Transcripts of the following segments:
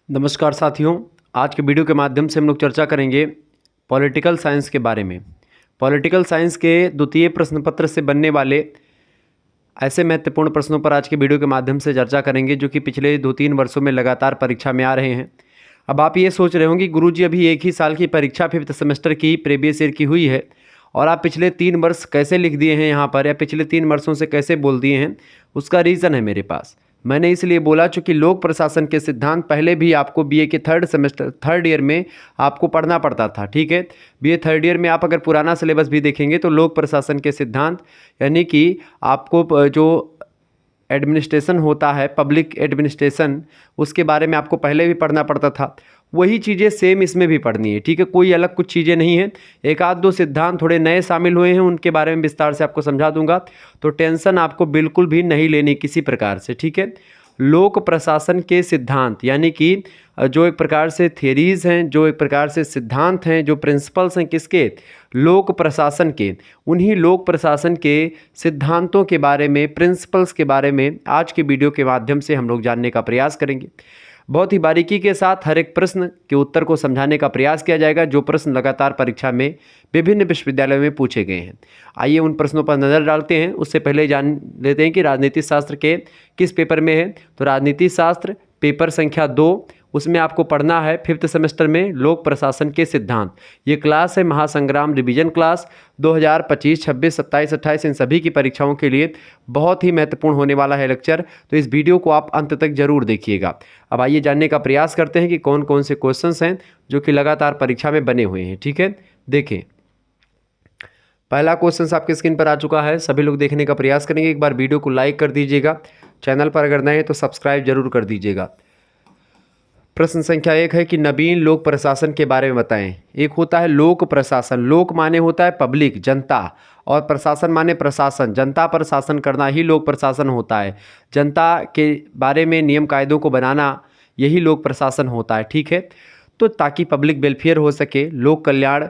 नमस्कार साथियों। आज के वीडियो के माध्यम से हम लोग चर्चा करेंगे पॉलिटिकल साइंस के बारे में। पॉलिटिकल साइंस के द्वितीय प्रश्न पत्र से बनने वाले ऐसे महत्वपूर्ण प्रश्नों पर आज के वीडियो के माध्यम से चर्चा करेंगे जो कि पिछले 2-3 वर्षों में लगातार परीक्षा में आ रहे हैं। अब आप ये सोच रहे होंगे गुरुजी अभी एक ही साल की परीक्षा 5th सेमेस्टर की प्रीवियस ईयर की हुई है और आप पिछले 3 वर्ष कैसे लिख दिए हैं यहाँ पर, या पिछले 3 वर्षों से कैसे बोल दिए हैं। उसका रीज़न है मेरे पास। मैंने इसलिए बोला चूँकि लोक प्रशासन के सिद्धांत पहले भी आपको बीए के थर्ड ईयर में आपको पढ़ना पड़ता था। ठीक है, बीए थर्ड ईयर में आप अगर पुराना सिलेबस भी देखेंगे तो लोक प्रशासन के सिद्धांत यानी कि आपको जो एडमिनिस्ट्रेशन होता है, पब्लिक एडमिनिस्ट्रेशन, उसके बारे में आपको पहले भी पढ़ना पड़ता था। वही चीज़ें सेम इसमें भी पढ़नी है। ठीक है, कोई अलग कुछ चीज़ें नहीं है। एक आध दो सिद्धांत थोड़े नए शामिल हुए हैं, उनके बारे में विस्तार से आपको समझा दूंगा, तो टेंशन आपको बिल्कुल भी नहीं लेनी किसी प्रकार से। ठीक है, लोक प्रशासन के सिद्धांत यानी कि जो एक प्रकार से थियरीज़ हैं, जो एक प्रकार से सिद्धांत हैं, जो प्रिंसिपल्स हैं किसके, लोक प्रशासन के, उन्हीं लोक प्रशासन के सिद्धांतों के बारे में, प्रिंसिपल्स के बारे में आज के वीडियो के माध्यम से हम लोग जानने का प्रयास करेंगे। बहुत ही बारीकी के साथ हर एक प्रश्न के उत्तर को समझाने का प्रयास किया जाएगा, जो प्रश्न लगातार परीक्षा में विभिन्न विश्वविद्यालयों में पूछे गए हैं। आइए उन प्रश्नों पर नज़र डालते हैं। उससे पहले जान लेते हैं कि राजनीति शास्त्र के किस पेपर में है। तो राजनीति शास्त्र पेपर संख्या 2, उसमें आपको पढ़ना है 5th सेमेस्टर में लोक प्रशासन के सिद्धांत। ये क्लास है महासंग्राम रिवीजन क्लास 2025, 26, 27, 28 इन सभी की परीक्षाओं के लिए बहुत ही महत्वपूर्ण होने वाला है लेक्चर। तो इस वीडियो को आप अंत तक जरूर देखिएगा। अब आइए जानने का प्रयास करते हैं कि कौन कौन से क्वेश्चंस हैं जो कि लगातार परीक्षा में बने हुए हैं। ठीक है, देखें पहला क्वेश्चन आपके स्क्रीन पर आ चुका है। सभी लोग देखने का प्रयास करेंगे। एक बार वीडियो को लाइक कर दीजिएगा, चैनल पर अगर नए हैं तो सब्सक्राइब जरूर कर दीजिएगा। प्रश्न संख्या 1 है कि नवीन लोक प्रशासन के बारे में बताएं। एक होता है लोक प्रशासन, लोक माने होता है पब्लिक, जनता, और प्रशासन माने प्रशासन, जनता पर शासन करना ही लोक प्रशासन होता है। जनता के बारे में नियम कायदों को बनाना यही लोक प्रशासन होता है। ठीक है, तो ताकि पब्लिक वेलफेयर हो सके, लोक कल्याण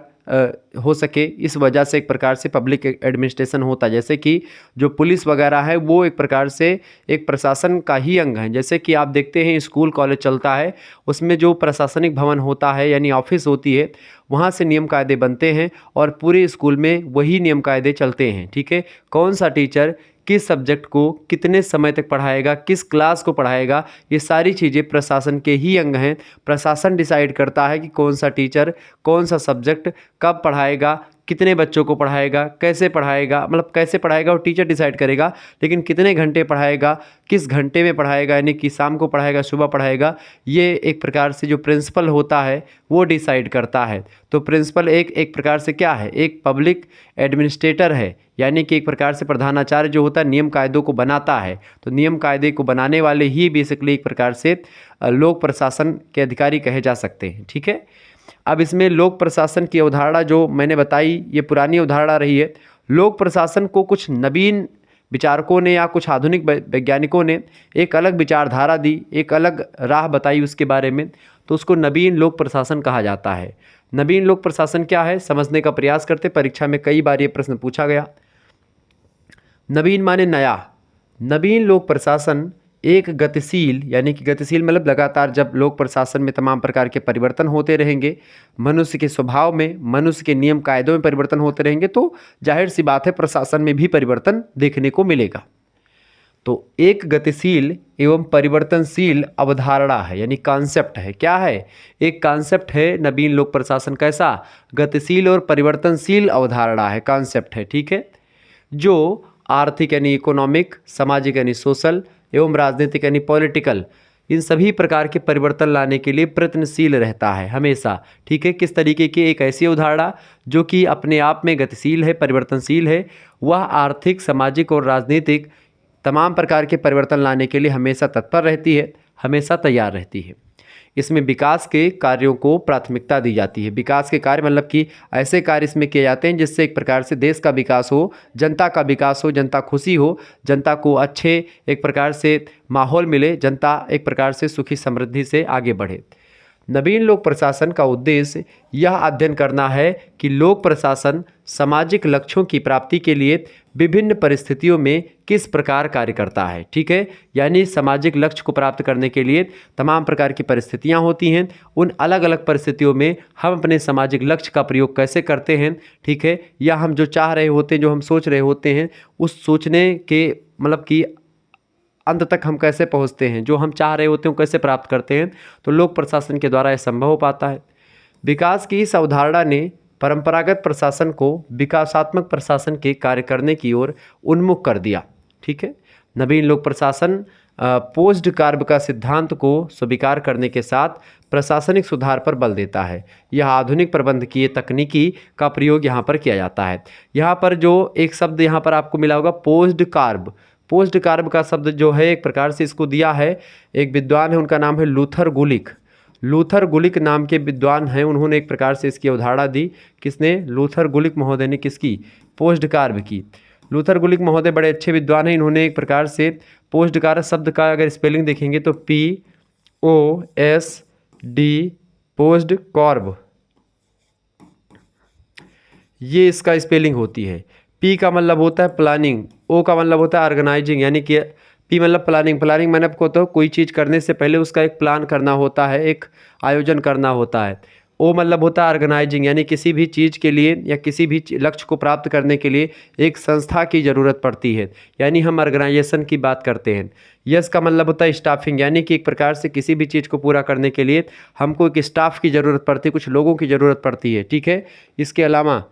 हो सके, इस वजह से एक प्रकार से पब्लिक एडमिनिस्ट्रेशन होता है। जैसे कि जो पुलिस वगैरह है वो एक प्रकार से एक प्रशासन का ही अंग है। जैसे कि आप देखते हैं स्कूल कॉलेज चलता है, उसमें जो प्रशासनिक भवन होता है यानी ऑफिस होती है, वहाँ से नियम कायदे बनते हैं और पूरे स्कूल में वही नियम कायदे चलते हैं। ठीक है, कौन सा टीचर किस सब्जेक्ट को कितने समय तक पढ़ाएगा, किस क्लास को पढ़ाएगा, ये सारी चीज़ें प्रशासन के ही अंग हैं। प्रशासन डिसाइड करता है कि कौन सा टीचर कौन सा सब्जेक्ट कब पढ़ाएगा, कितने बच्चों को पढ़ाएगा, कैसे पढ़ाएगा, मतलब कैसे पढ़ाएगा वो टीचर डिसाइड करेगा, लेकिन कितने घंटे पढ़ाएगा, किस घंटे में पढ़ाएगा, यानी कि शाम को पढ़ाएगा, सुबह पढ़ाएगा, ये एक प्रकार से जो प्रिंसिपल होता है वो डिसाइड करता है। तो प्रिंसिपल एक प्रकार से क्या है, एक पब्लिक एडमिनिस्ट्रेटर है, यानी कि एक प्रकार से प्रधानाचार्य जो होता है नियम कायदों को बनाता है। तो नियम कायदे को बनाने वाले ही बेसिकली एक प्रकार से लोक प्रशासन के अधिकारी कहे जा सकते हैं। ठीक है, अब इसमें लोक प्रशासन की अवधारणा जो मैंने बताई ये पुरानी अवधारणा रही है। लोक प्रशासन को कुछ नवीन विचारकों ने या कुछ आधुनिक वैज्ञानिकों ने एक अलग विचारधारा दी, एक अलग राह बताई उसके बारे में, तो उसको नवीन लोक प्रशासन कहा जाता है। नवीन लोक प्रशासन क्या है समझने का प्रयास करते। परीक्षा में कई बार ये प्रश्न पूछा गया। नवीन माने नया। नवीन लोक प्रशासन एक गतिशील, यानी कि गतिशील मतलब लगातार जब लोक प्रशासन में तमाम प्रकार के परिवर्तन होते रहेंगे, मनुष्य के स्वभाव में, मनुष्य के नियम कायदों में परिवर्तन होते रहेंगे, तो जाहिर सी बात है प्रशासन में भी परिवर्तन देखने को मिलेगा। तो एक गतिशील एवं परिवर्तनशील अवधारणा है, यानी कॉन्सेप्ट है। क्या है, एक कॉन्सेप्ट है नवीन लोक प्रशासन। कैसा, गतिशील और परिवर्तनशील अवधारणा है, कॉन्सेप्ट है। ठीक है, जो आर्थिक यानी इकोनॉमिक, सामाजिक यानी सोशल, एवं राजनीतिक यानी पॉलिटिकल, इन सभी प्रकार के परिवर्तन लाने के लिए प्रयत्नशील रहता है हमेशा। ठीक है, किस तरीके की, एक ऐसी अवधारणा जो कि अपने आप में गतिशील है, परिवर्तनशील है, वह आर्थिक, सामाजिक और राजनीतिक तमाम प्रकार के परिवर्तन लाने के लिए हमेशा तत्पर रहती है, हमेशा तैयार रहती है। इसमें विकास के कार्यों को प्राथमिकता दी जाती है। विकास के कार्य मतलब कि ऐसे कार्य इसमें किए जाते हैं जिससे एक प्रकार से देश का विकास हो, जनता का विकास हो, जनता खुशी हो, जनता को अच्छे एक प्रकार से माहौल मिले, जनता एक प्रकार से सुखी समृद्धि से आगे बढ़े। नवीन लोक प्रशासन का उद्देश्य यह अध्ययन करना है कि लोक प्रशासन सामाजिक लक्ष्यों की प्राप्ति के लिए विभिन्न परिस्थितियों में किस प्रकार कार्य करता है। ठीक है, यानी सामाजिक लक्ष्य को प्राप्त करने के लिए तमाम प्रकार की परिस्थितियां होती हैं, उन अलग अलग परिस्थितियों में हम अपने सामाजिक लक्ष्य का प्रयोग कैसे करते हैं। ठीक है, या हम जो चाह रहे होते हैं, जो हम सोच रहे होते हैं, उस सोचने के मतलब कि अंत तक हम कैसे पहुंचते हैं, जो हम चाह रहे होते हैं कैसे प्राप्त करते हैं। तो लोक प्रशासन के द्वारा यह संभव हो पाता है। विकास की इस अवधारणा ने परंपरागत प्रशासन को विकासात्मक प्रशासन के कार्य करने की ओर उन्मुख कर दिया। ठीक है, नवीन लोक प्रशासन पोस्ट कार्य का सिद्धांत को स्वीकार करने के साथ प्रशासनिक सुधार पर बल देता है। यह आधुनिक प्रबंधकीय तकनीकी का प्रयोग यहाँ पर किया जाता है। यहाँ पर जो एक शब्द यहाँ पर आपको मिला होगा पोस्ट कार्ब का शब्द जो है एक प्रकार से इसको दिया है एक विद्वान है, उनका नाम है लूथर गुलिक नाम के विद्वान हैं। उन्होंने एक प्रकार से इसकी अवधारणा दी। किसने? लूथर गुलिक महोदय ने। किसकी? पोस्ट कार्ब की। लूथर गुलिक महोदय बड़े अच्छे विद्वान हैं। इन्होंने एक प्रकार से पोस्ट कार्ब शब्द का अगर स्पेलिंग देखेंगे तो POSD पोस्ट कार्ब, ये इसका स्पेलिंग होती है। P का मतलब होता है प्लानिंग, O का मतलब होता है ऑर्गेनाइजिंग, यानी कि P मतलब प्लानिंग मैंने आपको तो कोई चीज़ करने से पहले उसका एक प्लान करना होता है, एक आयोजन करना होता है। O मतलब होता है ऑर्गेनाइजिंग, यानी किसी भी चीज़ के लिए या किसी भी लक्ष्य को प्राप्त करने के लिए एक संस्था की ज़रूरत पड़ती है, यानी हम ऑर्गेनाइजेशन की बात करते हैं। यस का मतलब होता है स्टाफिंग, यानी कि एक प्रकार से किसी भी चीज़ को पूरा करने के लिए हमको एक स्टाफ की ज़रूरत पड़ती है, कुछ लोगों की ज़रूरत पड़ती है। ठीक है, इसके अलावा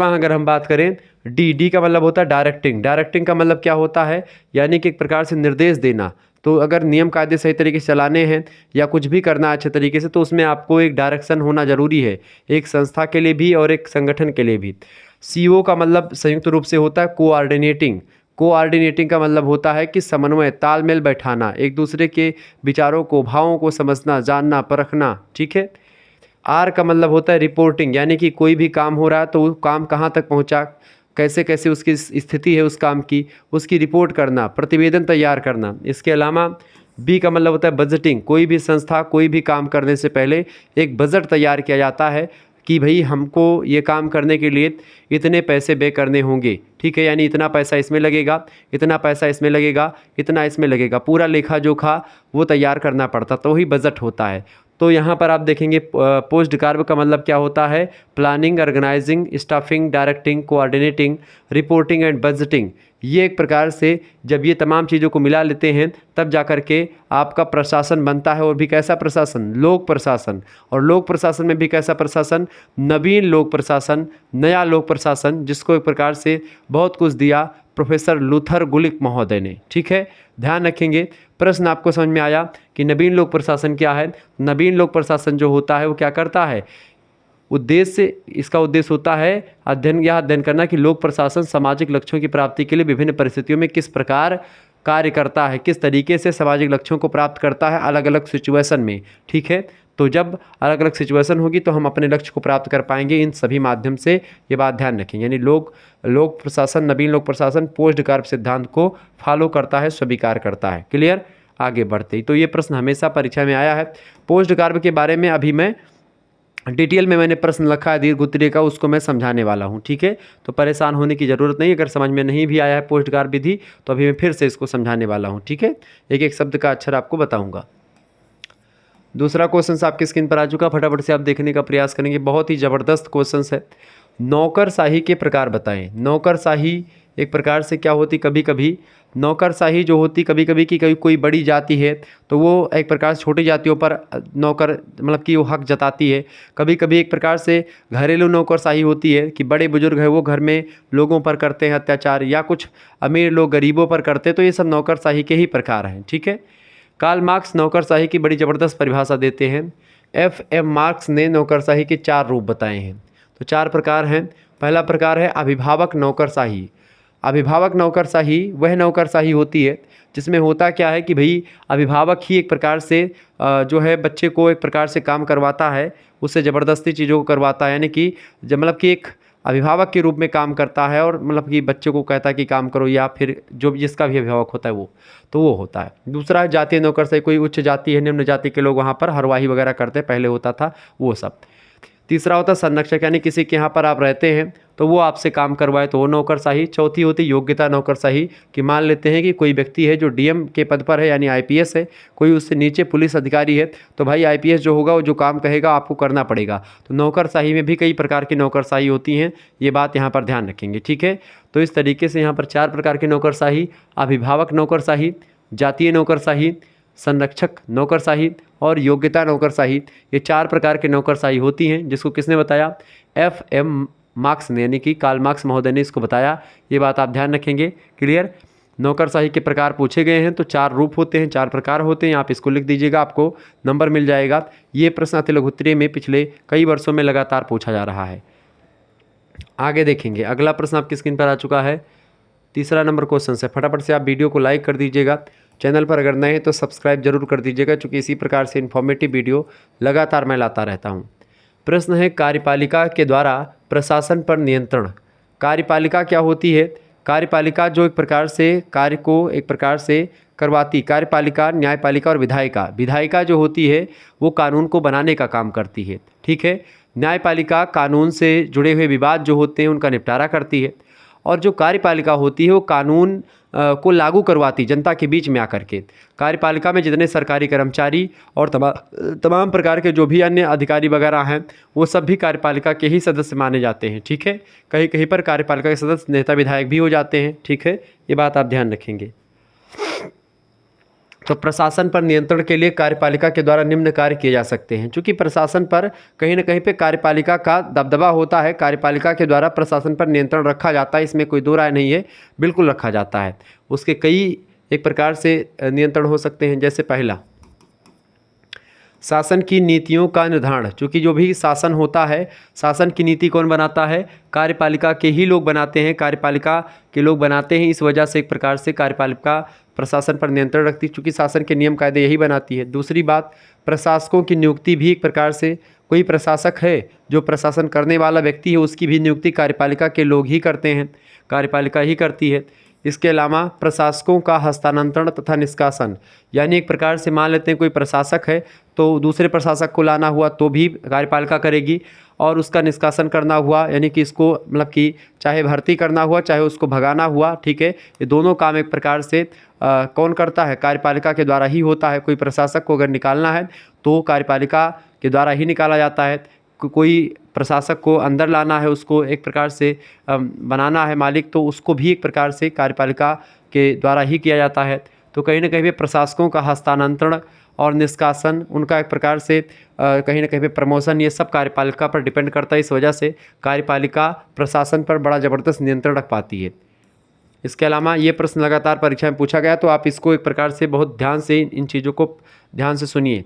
अगर हम बात करें डी का मतलब होता है डायरेक्टिंग का मतलब क्या होता है, यानी कि एक प्रकार से निर्देश देना। तो अगर नियम कायदे सही तरीके से चलाने हैं या कुछ भी करना अच्छे तरीके से, तो उसमें आपको एक डायरेक्शन होना ज़रूरी है, एक संस्था के लिए भी और एक संगठन के लिए भी। CO का मतलब संयुक्त रूप से होता है कोऑर्डिनेटिंग का मतलब होता है कि समन्वय, तालमेल बैठाना, एक दूसरे के विचारों को, भावों को समझना, जानना, परखना। ठीक है। R का मतलब होता है रिपोर्टिंग, यानी कि कोई भी काम हो रहा है तो वो काम कहाँ तक पहुँचा, कैसे कैसे उसकी स्थिति है उस काम की, उसकी रिपोर्ट करना, प्रतिवेदन तैयार करना। इसके अलावा B का मतलब होता है बजटिंग, कोई भी संस्था कोई भी काम करने से पहले एक बजट तैयार किया जाता है कि भाई हमको ये काम करने के लिए इतने पैसे व्यय करने होंगे। ठीक है, यानी इतना पैसा इसमें लगेगा, इतना पैसा इसमें लगेगा, इतना इसमें लगेगा, पूरा लेखा जोखा वो तैयार करना पड़ता, तो ही बजट होता है। तो यहाँ पर आप देखेंगे पोस्ट कार्ब का मतलब क्या होता है, planning, organising, staffing, directing, coordinating, reporting and budgeting. ये एक प्रकार से जब ये तमाम चीज़ों को मिला लेते हैं तब जा कर के आपका प्रशासन बनता है। और भी कैसा प्रशासन? लोक प्रशासन। और लोक प्रशासन में भी कैसा प्रशासन? नवीन लोक प्रशासन, नया लोक प्रशासन, जिसको एक प्रकार से बहुत कुछ दिया प्रोफेसर लूथर गुलिक महोदय ने। ठीक है, ध्यान रखेंगे। प्रश्न आपको समझ में आया कि नवीन लोक प्रशासन क्या है? नवीन लोक प्रशासन जो होता है वो क्या करता है? इसका उद्देश्य होता है अध्ययन करना कि लोक प्रशासन सामाजिक लक्ष्यों की प्राप्ति के लिए विभिन्न परिस्थितियों में किस प्रकार कार्य करता है, किस तरीके से सामाजिक लक्ष्यों को प्राप्त करता है अलग अलग सिचुएशन में। ठीक है, तो जब अलग अलग सिचुएशन होगी तो हम अपने लक्ष्य को प्राप्त कर पाएंगे इन सभी माध्यम से। ये बात ध्यान रखें, यानी लोक प्रशासन, नवीन लोक प्रशासन पोस्ट कार्ब सिद्धांत को फॉलो करता है, स्वीकार करता है। क्लियर? आगे बढ़ते ही तो ये प्रश्न हमेशा परीक्षा में आया है। पोस्ट कार्ब के बारे में अभी मैं डिटेल में मैंने प्रश्न रखा है दीर्घ उत्तरीय का, उसको मैं समझाने वाला हूँ। ठीक है, तो परेशान होने की ज़रूरत नहीं। अगर समझ में नहीं भी आया है पोस्ट कार्ब विधि तो अभी मैं फिर से इसको समझाने वाला हूँ। ठीक है, एक एक शब्द का अक्षर आपको बताऊँगा। दूसरा क्वेश्चन आपकी स्क्रीन पर आ चुका, फटाफट से आप देखने का प्रयास करेंगे। बहुत ही ज़बरदस्त क्वेश्चन है। नौकरशाही के प्रकार बताएं। नौकरशाही एक प्रकार से क्या होती, कभी कभी नौकरशाही जो होती कभी कभी की कोई बड़ी जाति है तो वो एक प्रकार से छोटी जातियों पर नौकर मतलब कि वो हक जताती है। कभी कभी एक प्रकार से घरेलू नौकरशाही होती है कि बड़े बुजुर्ग हैं वो घर में लोगों पर करते हैं अत्याचार, या कुछ अमीर लोग गरीबों पर करते हैं। तो ये सब नौकरशाही के ही प्रकार हैं। ठीक है, कार्ल मार्क्स नौकरशाही की बड़ी ज़बरदस्त परिभाषा देते हैं। F.M. मार्क्स ने नौकरशाही के 4 रूप बताए हैं। तो 4 प्रकार हैं। पहला प्रकार है अभिभावक नौकरशाही। अभिभावक नौकरशाही वह नौकरशाही होती है जिसमें होता क्या है कि भाई अभिभावक ही एक प्रकार से जो है बच्चे को एक प्रकार से काम करवाता है, उससे ज़बरदस्ती चीज़ों को करवाता है, यानी कि जब मतलब कि एक अभिभावक के रूप में काम करता है और मतलब कि बच्चे को कहता है कि काम करो, या फिर जो जिसका भी अभिभावक होता है वो होता है। दूसरा है जातीय नौकरशाही, कोई उच्च जाति है, निम्न जाति के लोग वहाँ पर हरवाही वगैरह करते हैं, पहले होता था वो सब। तीसरा होता है संरक्षक, यानी किसी के यहाँ पर आप रहते हैं तो वो आपसे काम करवाए तो वो नौकरशाही। चौथी होती योग्यता नौकरशाही, कि मान लेते हैं कि कोई व्यक्ति है जो डीएम के पद पर है यानी आईपीएस है, कोई उससे नीचे पुलिस अधिकारी है, तो भाई आईपीएस जो होगा वो जो काम कहेगा आपको करना पड़ेगा। तो नौकरशाही में भी कई प्रकार की नौकरशाही होती हैं, ये बात यहाँ पर ध्यान रखेंगे, ठीक है। तो इस तरीके से यहाँ पर 4 प्रकार की नौकरशाही, अभिभावक नौकरशाही, जातीय नौकरशाही, संरक्षक नौकरशाही और योग्यता नौकरशाही, ये 4 प्रकार की नौकरशाही होती हैं, जिसको किसने बताया? एफ.एम. मार्क्स ने, यानी कि कार्ल मार्क्स महोदय ने इसको बताया। ये बात आप ध्यान रखेंगे। क्लियर? नौकरशाही के प्रकार पूछे गए हैं तो 4 रूप होते हैं, 4 प्रकार होते हैं, आप इसको लिख दीजिएगा, आपको नंबर मिल जाएगा। ये प्रश्न अति लघुत्तरीय में पिछले कई वर्षों में लगातार पूछा जा रहा है। आगे देखेंगे, अगला प्रश्न आपकी स्क्रीन पर आ चुका है, तीसरा नंबर क्वेश्चन से। फटाफट से आप वीडियो को लाइक कर दीजिएगा, चैनल पर अगर नए हैं तो सब्सक्राइब जरूर कर दीजिएगा, क्योंकि इसी प्रकार से इन्फॉर्मेटिव वीडियो लगातार मैं लाता रहता हूँ। प्रश्न है, कार्यपालिका के द्वारा प्रशासन पर नियंत्रण। कार्यपालिका क्या होती है? कार्यपालिका जो एक प्रकार से कार्य को एक प्रकार से करवाती, कार्यपालिका, न्यायपालिका और विधायिका। विधायिका जो होती है वो कानून को बनाने का काम करती है, ठीक है। न्यायपालिका कानून से जुड़े हुए विवाद जो होते हैं उनका निपटारा करती है, और जो कार्यपालिका होती है वो कानून को लागू करवाती जनता के बीच में आकर के। कार्यपालिका में जितने सरकारी कर्मचारी और तमाम प्रकार के जो भी अन्य अधिकारी वगैरह हैं वो सब भी कार्यपालिका के ही सदस्य माने जाते हैं, ठीक है। कहीं कहीं पर कार्यपालिका के सदस्य नेता विधायक भी हो जाते हैं, ठीक है, ये बात आप ध्यान रखेंगे। तो प्रशासन पर नियंत्रण के लिए कार्यपालिका के द्वारा निम्न कार्य किए जा सकते हैं। चूँकि प्रशासन पर कहीं ना कहीं पे कार्यपालिका का दबदबा होता है, कार्यपालिका के द्वारा प्रशासन पर नियंत्रण रखा जाता है, इसमें कोई दो राय नहीं है, बिल्कुल रखा जाता है। उसके कई एक प्रकार से नियंत्रण हो सकते हैं। जैसे पहला, शासन की नीतियों का निर्धारण। चूँकि जो भी शासन होता है, शासन की नीति कौन बनाता है? कार्यपालिका के ही लोग बनाते हैं, कार्यपालिका के लोग बनाते हैं। इस वजह से एक प्रकार से कार्यपालिका प्रशासन पर नियंत्रण रखती है, चूँकि शासन के नियम कायदे यही बनाती है। दूसरी बात, प्रशासकों की नियुक्ति भी एक प्रकार से, कोई प्रशासक है जो प्रशासन करने वाला व्यक्ति है उसकी भी नियुक्ति कार्यपालिका के लोग ही करते हैं, कार्यपालिका ही करती है। इसके अलावा प्रशासकों का हस्तांतरण तथा निष्कासन, यानी एक प्रकार से मान लेते हैं कोई प्रशासक है तो दूसरे प्रशासक को लाना हुआ तो भी कार्यपालिका करेगी, और उसका निष्कासन करना हुआ यानी कि इसको मतलब कि चाहे भर्ती करना हुआ चाहे उसको भगाना हुआ, ठीक है, ये दोनों काम एक प्रकार से कौन करता है? कार्यपालिका के द्वारा ही होता है। कोई प्रशासक को अगर निकालना है तो कार्यपालिका के द्वारा ही निकाला जाता है। कोई प्रशासक को अंदर लाना है, उसको एक प्रकार से बनाना है मालिक, तो उसको भी एक प्रकार से कार्यपालिका के द्वारा ही किया जाता है। तो कहीं ना कहीं पे प्रशासकों का हस्तांतरण और निष्कासन, उनका एक प्रकार से कहीं ना कहीं पे प्रमोशन, ये सब कार्यपालिका पर डिपेंड करता है। इस वजह से कार्यपालिका प्रशासन पर बड़ा ज़बरदस्त नियंत्रण रख पाती है। इसके अलावा ये प्रश्न लगातार परीक्षा में पूछा गया, तो आप इसको एक प्रकार से बहुत ध्यान से इन चीज़ों को ध्यान से सुनिए।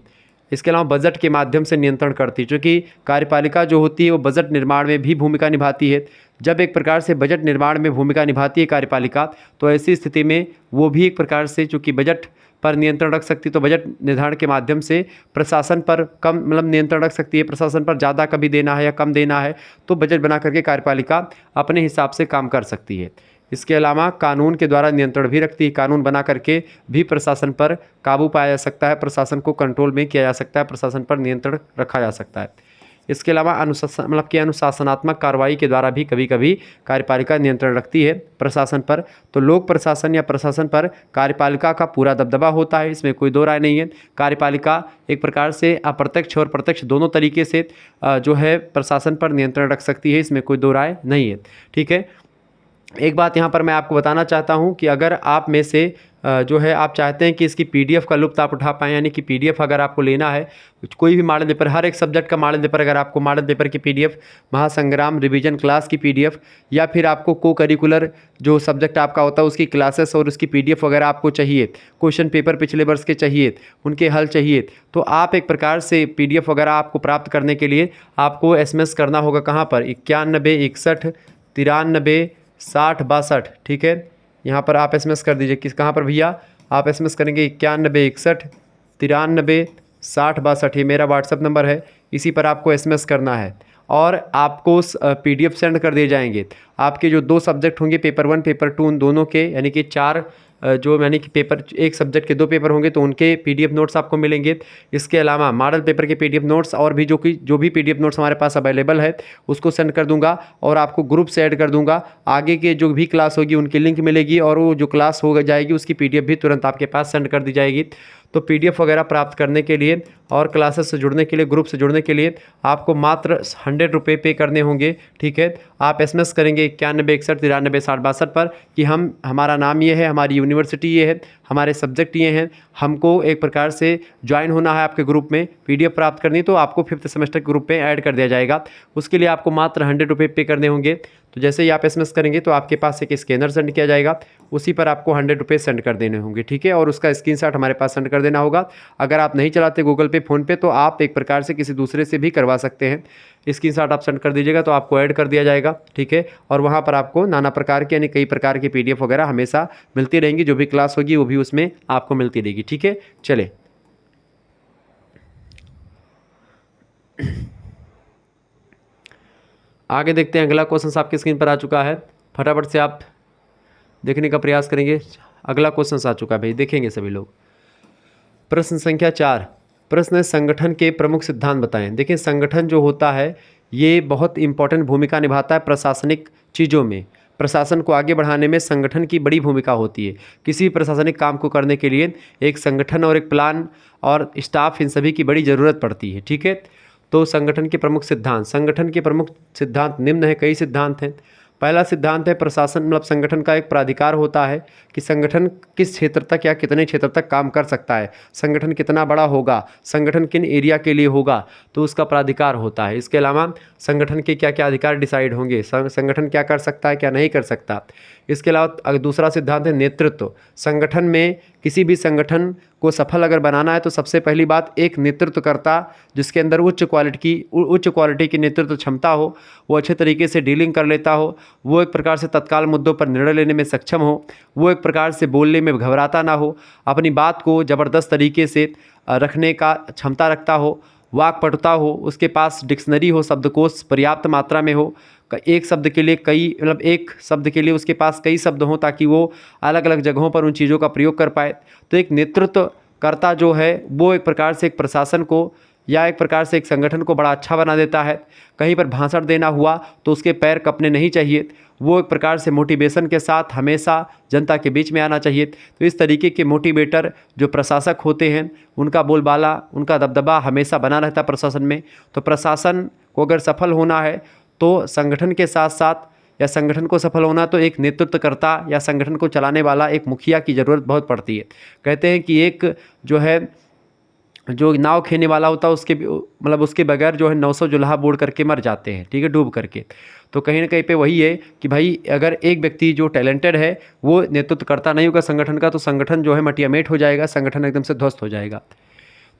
इसके अलावा बजट के माध्यम से नियंत्रण करती है, क्योंकि कार्यपालिका जो होती है वो बजट निर्माण में भी भूमिका निभाती है। जब एक प्रकार से बजट निर्माण में भूमिका निभाती है कार्यपालिका, तो ऐसी स्थिति में वो भी एक प्रकार से चूँकि बजट पर नियंत्रण रख सकती है, तो बजट निर्धारण के माध्यम से प्रशासन पर कम मतलब नियंत्रण रख सकती है। प्रशासन पर ज़्यादा कभी देना है या कम देना है तो बजट बना करके कार्यपालिका अपने हिसाब से काम कर सकती है। इसके अलावा कानून के द्वारा नियंत्रण भी रखती है, कानून बना करके भी प्रशासन पर काबू पाया जा सकता है, प्रशासन को कंट्रोल में किया जा सकता है, प्रशासन पर नियंत्रण रखा जा सकता है। इसके अलावा अनुशासन मतलब कि अनुशासनात्मक कार्रवाई के द्वारा भी कभी कभी कार्यपालिका नियंत्रण रखती है प्रशासन पर। तो लोक प्रशासन या प्रशासन पर कार्यपालिका का पूरा दबदबा होता है, इसमें कोई दो राय नहीं है। कार्यपालिका एक प्रकार से अप्रत्यक्ष और प्रत्यक्ष दोनों तरीके से जो है प्रशासन पर नियंत्रण रख सकती है, इसमें कोई दो राय नहीं है, ठीक है। एक बात यहाँ पर मैं आपको बताना चाहता हूँ कि अगर आप में से जो है आप चाहते हैं कि इसकी पीडीएफ का लुत्फ़ आप उठा पाएँ, यानी कि पीडीएफ अगर आपको लेना है कोई भी मॉडल पेपर, हर एक सब्जेक्ट का मॉडल पेपर, अगर आपको मॉडल पेपर की पीडीएफ, महासंग्राम रिवीजन क्लास की पीडीएफ, या फिर आपको को करिकुलर जो सब्जेक्ट आपका होता है उसकी क्लासेस और उसकी पीडीएफ वगैरह आपको चाहिए, क्वेश्चन पेपर पिछले वर्ष के चाहिए, उनके हल चाहिए, तो आप एक प्रकार से पीडीएफ वगैरह आपको प्राप्त करने के लिए आपको SMS करना होगा। कहाँ पर? 91 61 93 60 62, ठीक है। यहाँ पर आप SMS कर दीजिए। कहाँ पर भैया? आप SMS करेंगे 91 61 93 60 62, ये मेरा व्हाट्सअप नंबर है, इसी पर आपको SMS करना है और आपको PDF सेंड कर दिए जाएंगे। आपके जो 2 सब्जेक्ट होंगे पेपर 1 पेपर 2 उन दोनों के, यानी कि 4 जो यानी कि पेपर, एक सब्जेक्ट के 2 पेपर होंगे तो उनके PDF नोट्स आपको मिलेंगे। इसके अलावा मॉडल पेपर के PDF नोट्स और भी जो भी PDF नोट्स हमारे पास अवेलेबल है उसको सेंड कर दूंगा और आपको ग्रुप से ऐड कर दूंगा। आगे के जो भी क्लास होगी उनकी लिंक मिलेगी और वो जो क्लास हो जाएगी उसकी PDF भी तुरंत आपके पास सेंड कर दी जाएगी। तो PDF वगैरह प्राप्त करने के लिए और क्लासेस से जुड़ने के लिए, ग्रुप से जुड़ने के लिए आपको मात्र 100 रुपये पे करने होंगे। ठीक है, आप SMS करेंगे 9161936062 पर कि हमारा नाम ये है, हमारी यूनिवर्सिटी ये है, हमारे सब्जेक्ट ये हैं, हमको एक प्रकार से ज्वाइन होना है आपके ग्रुप में, PDF प्राप्त करनी, तो आपको 5th सेमेस्टर के ग्रुप में ऐड कर दिया जाएगा। उसके लिए आपको मात्र 100 रुपये पे करने होंगे। तो जैसे ही आप SMS करेंगे तो आपके पास एक स्कैनर सेंड किया जाएगा, उसी पर आपको 100 रुपये सेंड कर देने होंगे। ठीक है, और उसका स्क्रीनशॉट हमारे पास सेंड कर देना होगा। अगर आप नहीं चलाते गूगल पे, फ़ोन पे, तो आप एक प्रकार से किसी दूसरे से भी करवा सकते हैं। स्क्रीनशॉट आप सेंड कर दीजिएगा तो आपको ऐड कर दिया जाएगा। ठीक है, और वहाँ पर आपको नाना प्रकार के यानी कई प्रकार की PDF वगैरह हमेशा मिलती रहेंगी। जो भी क्लास होगी वो भी उसमें आपको मिलती रहेगी। ठीक है, चले आगे देखते हैं। अगला क्वेश्चन आपकी स्क्रीन पर आ चुका है, फटाफट से आप देखने का प्रयास करेंगे। अगला क्वेश्चन आ चुका है भाई, देखेंगे सभी लोग। प्रश्न संख्या 4, प्रश्न है संगठन के प्रमुख सिद्धांत बताएं। देखिए, संगठन जो होता है ये बहुत इंपॉर्टेंट भूमिका निभाता है प्रशासनिक चीज़ों में। प्रशासन को आगे बढ़ाने में संगठन की बड़ी भूमिका होती है। किसी भी प्रशासनिक काम को करने के लिए एक संगठन और एक प्लान और स्टाफ, इन सभी की बड़ी ज़रूरत पड़ती है। ठीक है, तो संगठन के प्रमुख सिद्धांत, संगठन के प्रमुख सिद्धांत निम्न है, कई सिद्धांत हैं। पहला सिद्धांत है प्रशासन, मतलब संगठन का एक प्राधिकार होता है कि संगठन किस क्षेत्र तक या कितने क्षेत्र तक काम कर सकता है, संगठन कितना बड़ा होगा, संगठन किन एरिया के लिए होगा, तो उसका प्राधिकार होता है। इसके अलावा संगठन के क्या क्या अधिकार डिसाइड होंगे, संगठन क्या कर सकता है, क्या नहीं कर सकता। इसके अलावा दूसरा सिद्धांत है नेतृत्व। संगठन में किसी भी संगठन को सफल अगर बनाना है तो सबसे पहली बात एक नेतृत्वकर्ता जिसके अंदर उच्च क्वालिटी की नेतृत्व क्षमता हो, वो अच्छे तरीके से डीलिंग कर लेता हो, वो एक प्रकार से तत्काल मुद्दों पर निर्णय लेने में सक्षम हो, वो एक प्रकार से बोलने में घबराता ना हो, अपनी बात को ज़बरदस्त तरीके से रखने का क्षमता रखता हो, वाक्पटुता हो, उसके पास डिक्शनरी हो, शब्दकोश पर्याप्त मात्रा में हो, एक शब्द के लिए कई, मतलब एक शब्द के लिए उसके पास कई शब्द हों ताकि वो अलग अलग जगहों पर उन चीज़ों का प्रयोग कर पाए। तो एक नेतृत्वकर्ता जो है वो एक प्रकार से एक प्रशासन को या एक प्रकार से एक संगठन को बड़ा अच्छा बना देता है। कहीं पर भाषण देना हुआ तो उसके पैर कपने नहीं चाहिए, वो एक प्रकार से मोटिवेशन के साथ हमेशा जनता के बीच में आना चाहिए। तो इस तरीके के मोटिवेटर जो प्रशासक होते हैं उनका बोलबाला, उनका दबदबा हमेशा बना रहता है प्रशासन में। तो प्रशासन को अगर सफल होना है तो संगठन के साथ साथ, या संगठन को सफल होना तो एक नेतृत्वकर्ता या संगठन को चलाने वाला एक मुखिया की ज़रूरत बहुत पड़ती है। कहते हैं कि एक जो है जो नाव खेने वाला होता है उसके बगैर जो है 900 जुलाहा बूढ़ करके मर जाते हैं। ठीक है, डूब करके। तो कहीं ना कहीं पे वही है कि भाई अगर एक व्यक्ति जो टैलेंटेड है वो नेतृत्व करता नहीं होगा संगठन का तो संगठन जो है मटियामेट हो जाएगा, संगठन एकदम से ध्वस्त हो जाएगा।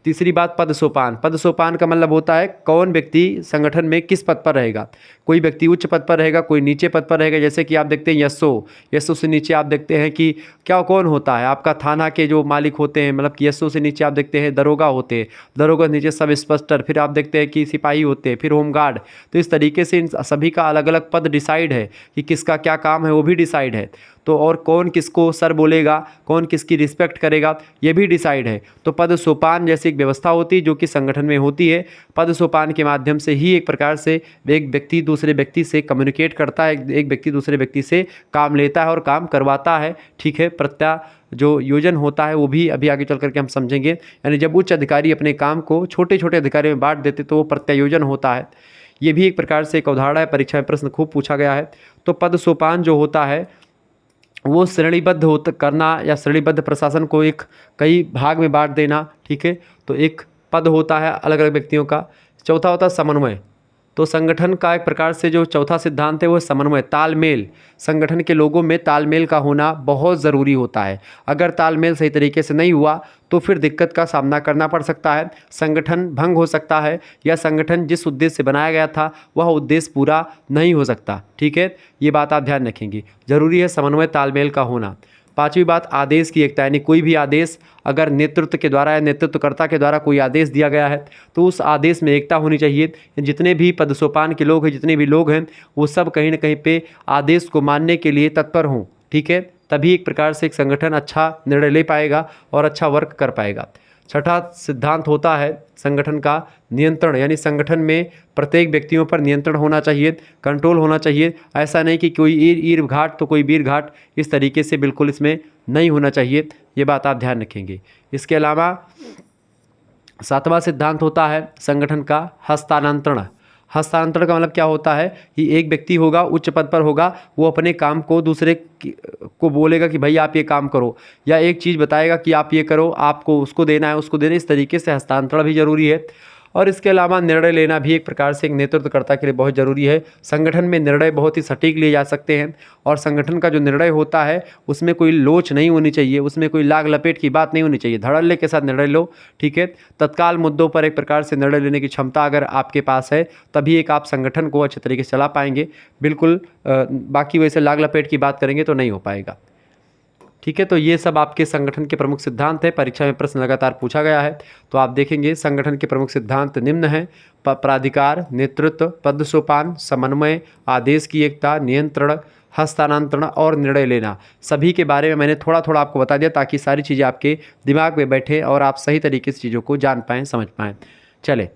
तीसरी बात पद सोपान। पद सोपान का मतलब होता है कौन व्यक्ति संगठन में किस पद पर रहेगा। कोई व्यक्ति उच्च पद पर रहेगा, कोई नीचे पद पर रहेगा। जैसे कि आप देखते हैं यशो से नीचे आप देखते हैं कि क्या कौन होता है, आपका थाना के जो मालिक होते हैं, मतलब कि यशो से नीचे आप देखते हैं दरोगा होते हैं, दरोगा से नीचे सब इंस्पेक्टर, फिर आप देखते हैं कि सिपाही होते हैं, फिर होमगार्ड। तो इस तरीके से इन सभी का अलग अलग पद डिसाइड है कि किसका क्या काम है, वो भी डिसाइड है। तो और कौन किसको सर बोलेगा, कौन किसकी रिस्पेक्ट करेगा, ये भी डिसाइड है। तो पद सोपान जैसी एक व्यवस्था होती है जो कि संगठन में होती है। पद सोपान के माध्यम से ही एक प्रकार से एक व्यक्ति दूसरे व्यक्ति से कम्युनिकेट करता है, एक व्यक्ति दूसरे व्यक्ति से काम लेता है और काम करवाता है। ठीक है, जो योजन होता है वो भी अभी आगे चल करके हम समझेंगे। यानी जब उच्च अधिकारी अपने काम को छोटे छोटे अधिकारियों में बांट देते तो वो प्रत्यायोजन होता है। ये भी एक प्रकार से एक उदाहरण है, परीक्षा में प्रश्न खूब पूछा गया है। तो पद सोपान जो होता है वो श्रेणीबद्ध करना या श्रेणीबद्ध प्रशासन को एक कई भाग में बांट देना। ठीक है, तो एक पद होता है अलग अलग व्यक्तियों का। चौथा होता है समन्वय। तो संगठन का एक प्रकार से जो चौथा सिद्धांत है वो समन्वय, तालमेल। संगठन के लोगों में तालमेल का होना बहुत ज़रूरी होता है। अगर तालमेल सही तरीके से नहीं हुआ तो फिर दिक्कत का सामना करना पड़ सकता है, संगठन भंग हो सकता है या संगठन जिस उद्देश्य से बनाया गया था वह उद्देश्य पूरा नहीं हो सकता। ठीक है, ये बात आप ध्यान रखेंगे, ज़रूरी है समन्वय तालमेल का होना। पांचवी बात आदेश की एकता, यानी कोई भी आदेश अगर नेतृत्व के द्वारा या नेतृत्वकर्ता के द्वारा कोई आदेश दिया गया है तो उस आदेश में एकता होनी चाहिए। जितने भी पदसोपान के लोग हैं, जितने भी लोग हैं, वो सब कहीं ना कहीं पे आदेश को मानने के लिए तत्पर हों। ठीक है, तभी एक प्रकार से एक संगठन अच्छा निर्णय ले पाएगा और अच्छा वर्क कर पाएगा। छठा सिद्धांत होता है संगठन का नियंत्रण, यानी संगठन में प्रत्येक व्यक्तियों पर नियंत्रण होना चाहिए, कंट्रोल होना चाहिए। ऐसा नहीं कि कोई ईर घाट तो कोई वीर घाट, इस तरीके से बिल्कुल इसमें नहीं होना चाहिए। ये बात आप ध्यान रखेंगे। इसके अलावा सातवां सिद्धांत होता है संगठन का हस्तांतरण। हस्तांतरण का मतलब क्या होता है कि एक व्यक्ति होगा, उच्च पद पर होगा, वो अपने काम को दूसरे को बोलेगा कि भाई आप ये काम करो, या एक चीज़ बताएगा कि आप ये करो, आपको उसको देना है, उसको देना है। इस तरीके से हस्तांतरण भी जरूरी है। और इसके अलावा निर्णय लेना भी एक प्रकार से एक नेतृत्वकर्ता के लिए बहुत ज़रूरी है। संगठन में निर्णय बहुत ही सटीक लिए जा सकते हैं, और संगठन का जो निर्णय होता है उसमें कोई लोच नहीं होनी चाहिए, उसमें कोई लाग लपेट की बात नहीं होनी चाहिए। धड़ल्ले के साथ निर्णय लो, ठीक है। तत्काल मुद्दों पर एक प्रकार से निर्णय लेने की क्षमता अगर आपके पास है, तभी एक आप संगठन को अच्छे तरीके से चला पाएंगे। बिल्कुल बाकी वैसे लाग लपेट की बात करेंगे तो नहीं हो पाएगा, ठीक है। तो ये सब आपके संगठन के प्रमुख सिद्धांत है। परीक्षा में प्रश्न लगातार पूछा गया है, तो आप देखेंगे संगठन के प्रमुख सिद्धांत निम्न हैं: प्राधिकार, नेतृत्व, पद सोपान, समन्वय, आदेश की एकता, नियंत्रण, हस्तांतरण और निर्णय लेना। सभी के बारे में मैंने थोड़ा थोड़ा आपको बता दिया, ताकि सारी चीज़ें आपके दिमाग में बैठे और आप सही तरीके से चीज़ों को जान पाएँ, समझ पाएँ। चले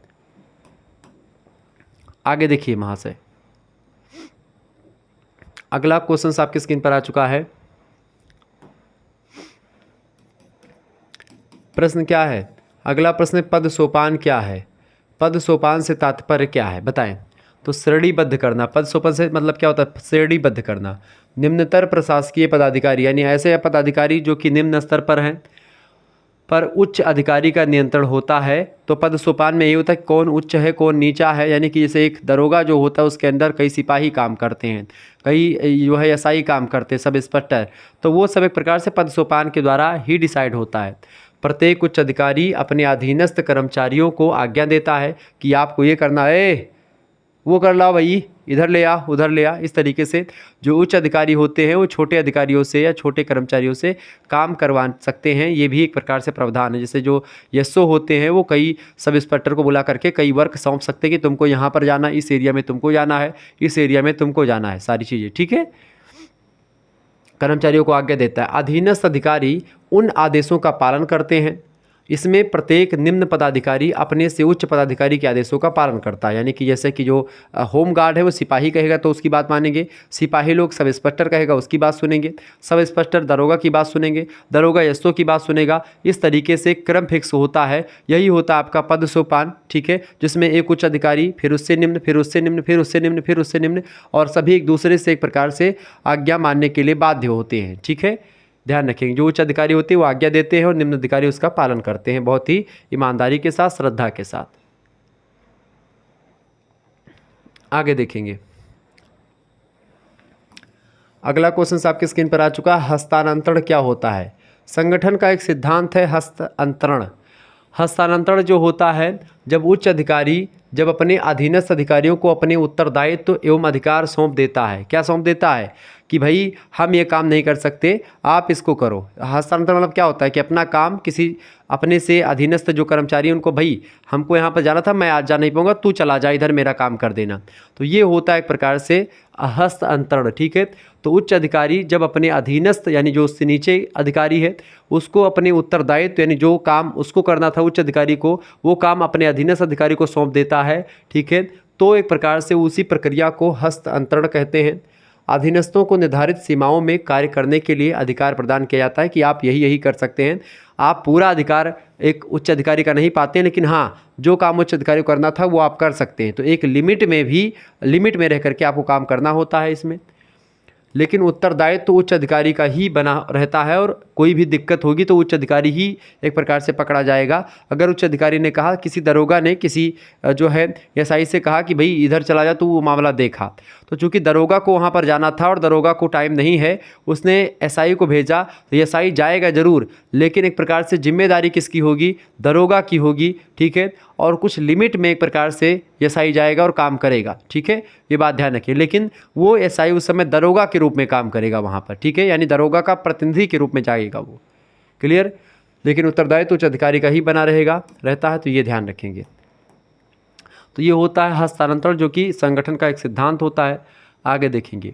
आगे देखिए महाशय, अगला क्वेश्चन आपकी स्क्रीन पर आ चुका है। प्रश्न क्या है? अगला प्रश्न, पद सोपान क्या है? पद सोपान से तात्पर्य क्या है, बताएं। तो श्रेणीबद्ध करना, पद सोपान से मतलब क्या होता है? श्रेणीबद्ध करना। निम्नतर प्रशासकीय पदाधिकारी, यानी ऐसे पदाधिकारी जो कि निम्न स्तर पर हैं, पर उच्च अधिकारी का नियंत्रण होता है। तो पद सोपान में ये होता है कौन उच्च है कौन नीचा है, यानी कि जैसे एक दरोगा जो होता है उसके अंदर कई सिपाही काम करते हैं, कई जो है एसआई काम करते हैं, सब इंस्पेक्टर, तो वो सब एक प्रकार से पद सोपान के द्वारा ही डिसाइड होता है। प्रत्येक उच्च अधिकारी अपने अधीनस्थ कर्मचारियों को आज्ञा देता है कि आपको ये करना है, वो कर लाओ भाई, इधर ले आ, उधर ले आ। इस तरीके से जो उच्च अधिकारी होते हैं वो छोटे अधिकारियों से या छोटे कर्मचारियों से काम करवा सकते हैं। ये भी एक प्रकार से प्रावधान है। जैसे जो एसओ होते हैं वो कई सब इंस्पेक्टर को बुला करके कई वर्क सौंप सकते हैं कि तुमको यहाँ पर जाना, इस एरिया में तुमको जाना है, इस एरिया में तुमको जाना है, सारी चीज़ें, ठीक है। कर्मचारियों को आज्ञा देता है। अधीनस्थ अधिकारी उन आदेशों का पालन करते हैं। इसमें प्रत्येक निम्न पदाधिकारी अपने से उच्च पदाधिकारी के आदेशों का पालन करता है, यानी कि जैसे कि जो होम गार्ड है वो सिपाही कहेगा तो उसकी बात मानेंगे, सिपाही लोग सब इंस्पेक्टर कहेगा उसकी बात सुनेंगे, सब इंस्पेक्टर दरोगा की बात सुनेंगे, दरोगा एसओ की बात सुनेगा। इस तरीके से क्रम फिक्स होता है। यही होता है आपका पद सोपान, ठीक है, जिसमें एक उच्च अधिकारी, फिर उससे निम्न, फिर उससे निम्न, फिर उससे निम्न, फिर उससे निम्न, और सभी एक दूसरे से एक प्रकार से आज्ञा मानने के लिए बाध्य होते हैं, ठीक है। ध्यान रखेंगे, जो उच्च अधिकारी होते हैं वो आज्ञा देते हैं और निम्न अधिकारी उसका पालन करते हैं, बहुत ही ईमानदारी के साथ, श्रद्धा के साथ। आगे देखेंगे, अगला क्वेश्चन आपके स्क्रीन पर आ चुका है। हस्तांतरण क्या होता है? संगठन का एक सिद्धांत है हस्तांतरण। हस्तांतरण जो होता है, जब उच्च अधिकारी जब अपने अधीनस्थ अधिकारियों को अपने उत्तरदायित्व एवं अधिकार सौंप देता है। क्या सौंप देता है? कि भाई हम ये काम नहीं कर सकते, आप इसको करो। हस्तांतरण मतलब क्या होता है कि अपना काम किसी अपने से अधीनस्थ जो कर्मचारी हैं उनको, भाई हमको यहाँ पर जाना था, मैं आज जा नहीं पाऊँगा, तू चला जा इधर, मेरा काम कर देना। तो ये होता है एक प्रकार से हस्तांतरण, ठीक है। तो उच्च अधिकारी जब अपने अधीनस्थ यानी जो उससे नीचे अधिकारी है उसको अपने उत्तरदायित्व यानी जो काम उसको करना था उच्च अधिकारी को, वो काम अपने अधीनस्थ अधिकारी को सौंप देता है, ठीक है। तो एक प्रकार से उसी प्रक्रिया को हस्तांतरण कहते हैं। अधीनस्थों को निर्धारित सीमाओं में कार्य करने के लिए अधिकार प्रदान किया जाता है कि आप यही यही कर सकते हैं। आप पूरा अधिकार एक उच्च अधिकारी का नहीं पाते हैं, लेकिन हाँ, जो काम उच्च अधिकारी को करना था वो आप कर सकते हैं। तो एक लिमिट में रह करके आपको काम करना होता है इसमें, लेकिन उत्तरदायित्व तो उच्च अधिकारी का ही बना रहता है, और कोई भी दिक्कत होगी तो उच्च अधिकारी ही एक प्रकार से पकड़ा जाएगा। अगर उच्च अधिकारी ने कहा, किसी दरोगा ने किसी जो है एसआई से कहा कि भाई इधर चला जा, तो वो मामला देखा, तो चूंकि दरोगा को वहाँ पर जाना था और दरोगा को टाइम नहीं है, उसने एसआई को भेजा, तो एसआई जाएगा ज़रूर, लेकिन एक प्रकार से जिम्मेदारी किसकी होगी? दरोगा की होगी, ठीक है। और कुछ लिमिट में एक प्रकार से एसआई जाएगा और काम करेगा, ठीक है, ये बात ध्यान रखिए। लेकिन वो एसआई उस समय दरोगा के रूप में काम करेगा वहाँ पर, ठीक है, यानी दरोगा का प्रतिनिधि के रूप में जाएगा वो, क्लियर। लेकिन उत्तरदायित्व उच्च अधिकारी का ही बना रहता है, तो ये ध्यान रखेंगे। तो ये होता है हस्तांतरण, जो कि संगठन का एक सिद्धांत होता है। आगे देखेंगे,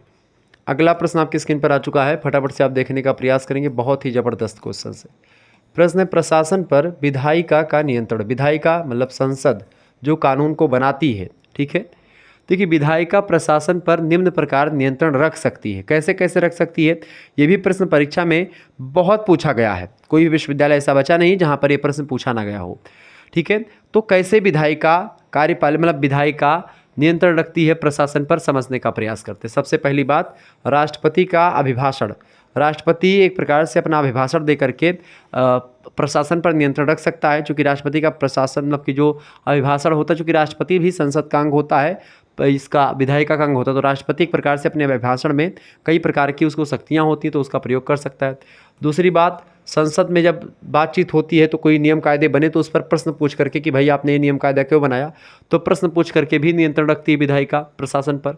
अगला प्रश्न आपकी स्क्रीन पर आ चुका है, फटाफट से आप देखने का प्रयास करेंगे, बहुत ही ज़बरदस्त क्वेश्चन है। प्रश्न है, प्रशासन पर विधायिका का नियंत्रण। विधायिका मतलब संसद जो कानून को बनाती है, ठीक है। देखिए, विधायिका प्रशासन पर निम्न प्रकार नियंत्रण रख सकती है। कैसे कैसे रख सकती है, ये भी प्रश्न परीक्षा में बहुत पूछा गया है। कोई भी विश्वविद्यालय ऐसा बचा नहीं जहाँ पर ये प्रश्न पूछा ना गया हो, ठीक है। तो कैसे विधायिका कार्यपालिका मतलब विधायिका नियंत्रण रखती है प्रशासन पर, समझने का प्रयास करते हैं। सबसे पहली बात, राष्ट्रपति का अभिभाषण। राष्ट्रपति एक प्रकार से अपना अभिभाषण दे करके प्रशासन पर नियंत्रण रख सकता है, चूँकि राष्ट्रपति का प्रशासन मतलब कि जो अभिभाषण होता है, चूँकि राष्ट्रपति भी संसद का अंग होता है, इसका विधायिका का अंग होता है, तो राष्ट्रपति एक प्रकार से अपने अभिभाषण में कई प्रकार की उसको शक्तियाँ होती हैं, तो उसका प्रयोग कर सकता है। दूसरी बात, संसद में जब बातचीत होती है तो कोई नियम कायदे बने तो उस पर प्रश्न पूछ करके कि भाई आपने ये नियम कायदा क्यों बनाया, तो प्रश्न पूछ करके भी नियंत्रण रखती है विधायिका प्रशासन पर।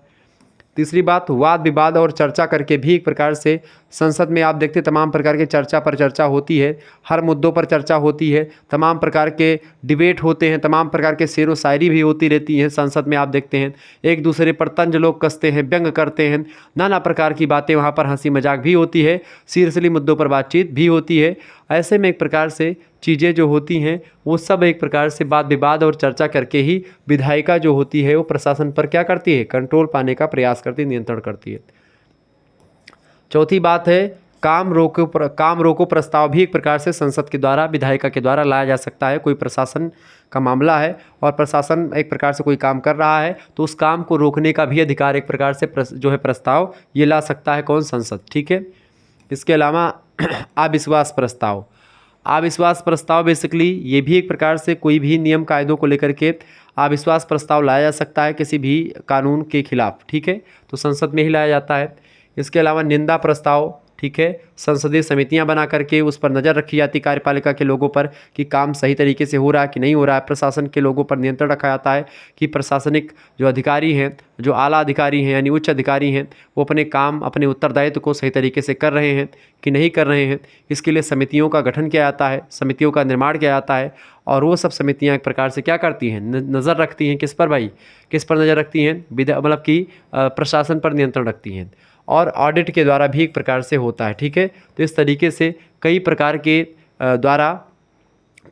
तीसरी बात, वाद विवाद और चर्चा करके भी एक प्रकार से संसद में आप देखते तमाम प्रकार के चर्चा पर चर्चा होती है, हर मुद्दों पर चर्चा होती है, तमाम प्रकार के डिबेट होते हैं, तमाम प्रकार के शेरो शायरी भी होती रहती हैं संसद में। आप देखते हैं एक दूसरे पर तंज लोग कसते हैं, व्यंग करते हैं, नाना प्रकार की बातें वहाँ पर, हंसी मजाक भी होती है, सीरियसली मुद्दों पर बातचीत भी होती है। ऐसे में एक प्रकार से चीज़ें जो होती हैं वो सब एक प्रकार से वाद विवाद और चर्चा करके ही विधायिका जो होती है वो प्रशासन पर क्या करती है, कंट्रोल पाने का प्रयास करती है, नियंत्रण करती है। चौथी बात है, काम रोको प्रस्ताव भी एक प्रकार से संसद के द्वारा विधायिका के द्वारा लाया जा सकता है। कोई प्रशासन का मामला है और प्रशासन एक प्रकार से कोई काम कर रहा है तो उस काम को रोकने का भी अधिकार एक प्रकार से जो है प्रस्ताव ये ला सकता है कौन, संसद, ठीक है। इसके अलावा अविश्वास प्रस्ताव। अविश्वास प्रस्ताव बेसिकली ये भी एक प्रकार से कोई भी नियम कायदों को लेकर के अविश्वास प्रस्ताव लाया जा सकता है किसी भी कानून के खिलाफ, ठीक है, तो संसद में ही लाया जाता है। इसके अलावा निंदा प्रस्ताव, ठीक है, संसदीय समितियां बना करके उस पर नज़र रखी जाती कार्यपालिका के लोगों पर कि काम सही तरीके से हो रहा है कि नहीं हो रहा है। प्रशासन के लोगों पर नियंत्रण रखा जाता है कि प्रशासनिक जो अधिकारी हैं, जो आला अधिकारी हैं यानी उच्च अधिकारी हैं, वो अपने काम, अपने उत्तरदायित्व को सही तरीके से कर रहे हैं कि नहीं कर रहे हैं। इसके लिए समितियों का गठन किया जाता है, समितियों का निर्माण किया जाता है और वो सब समितियाँ एक प्रकार से क्या करती हैं, नज़र रखती हैं किस पर भाई, किस पर नज़र रखती हैं, मतलब कि प्रशासन पर नियंत्रण रखती हैं। और ऑडिट के द्वारा भी एक प्रकार से होता है, ठीक है। तो इस तरीके से कई प्रकार के द्वारा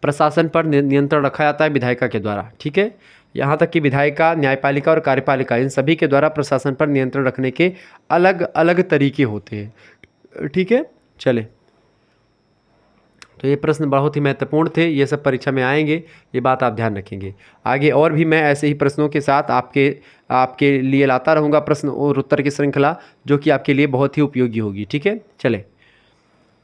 प्रशासन पर नियंत्रण रखा जाता है विधायिका के द्वारा, ठीक है। यहाँ तक कि विधायिका, न्यायपालिका और कार्यपालिका इन सभी के द्वारा प्रशासन पर नियंत्रण रखने के अलग अलग तरीके होते हैं, ठीक है। चले, तो ये प्रश्न बहुत ही महत्वपूर्ण थे, ये सब परीक्षा में आएंगे, ये बात आप ध्यान रखेंगे। आगे और भी मैं ऐसे ही प्रश्नों के साथ आपके लिए लाता रहूँगा प्रश्न और उत्तर की श्रृंखला, जो कि आपके लिए बहुत ही उपयोगी होगी, ठीक है। चले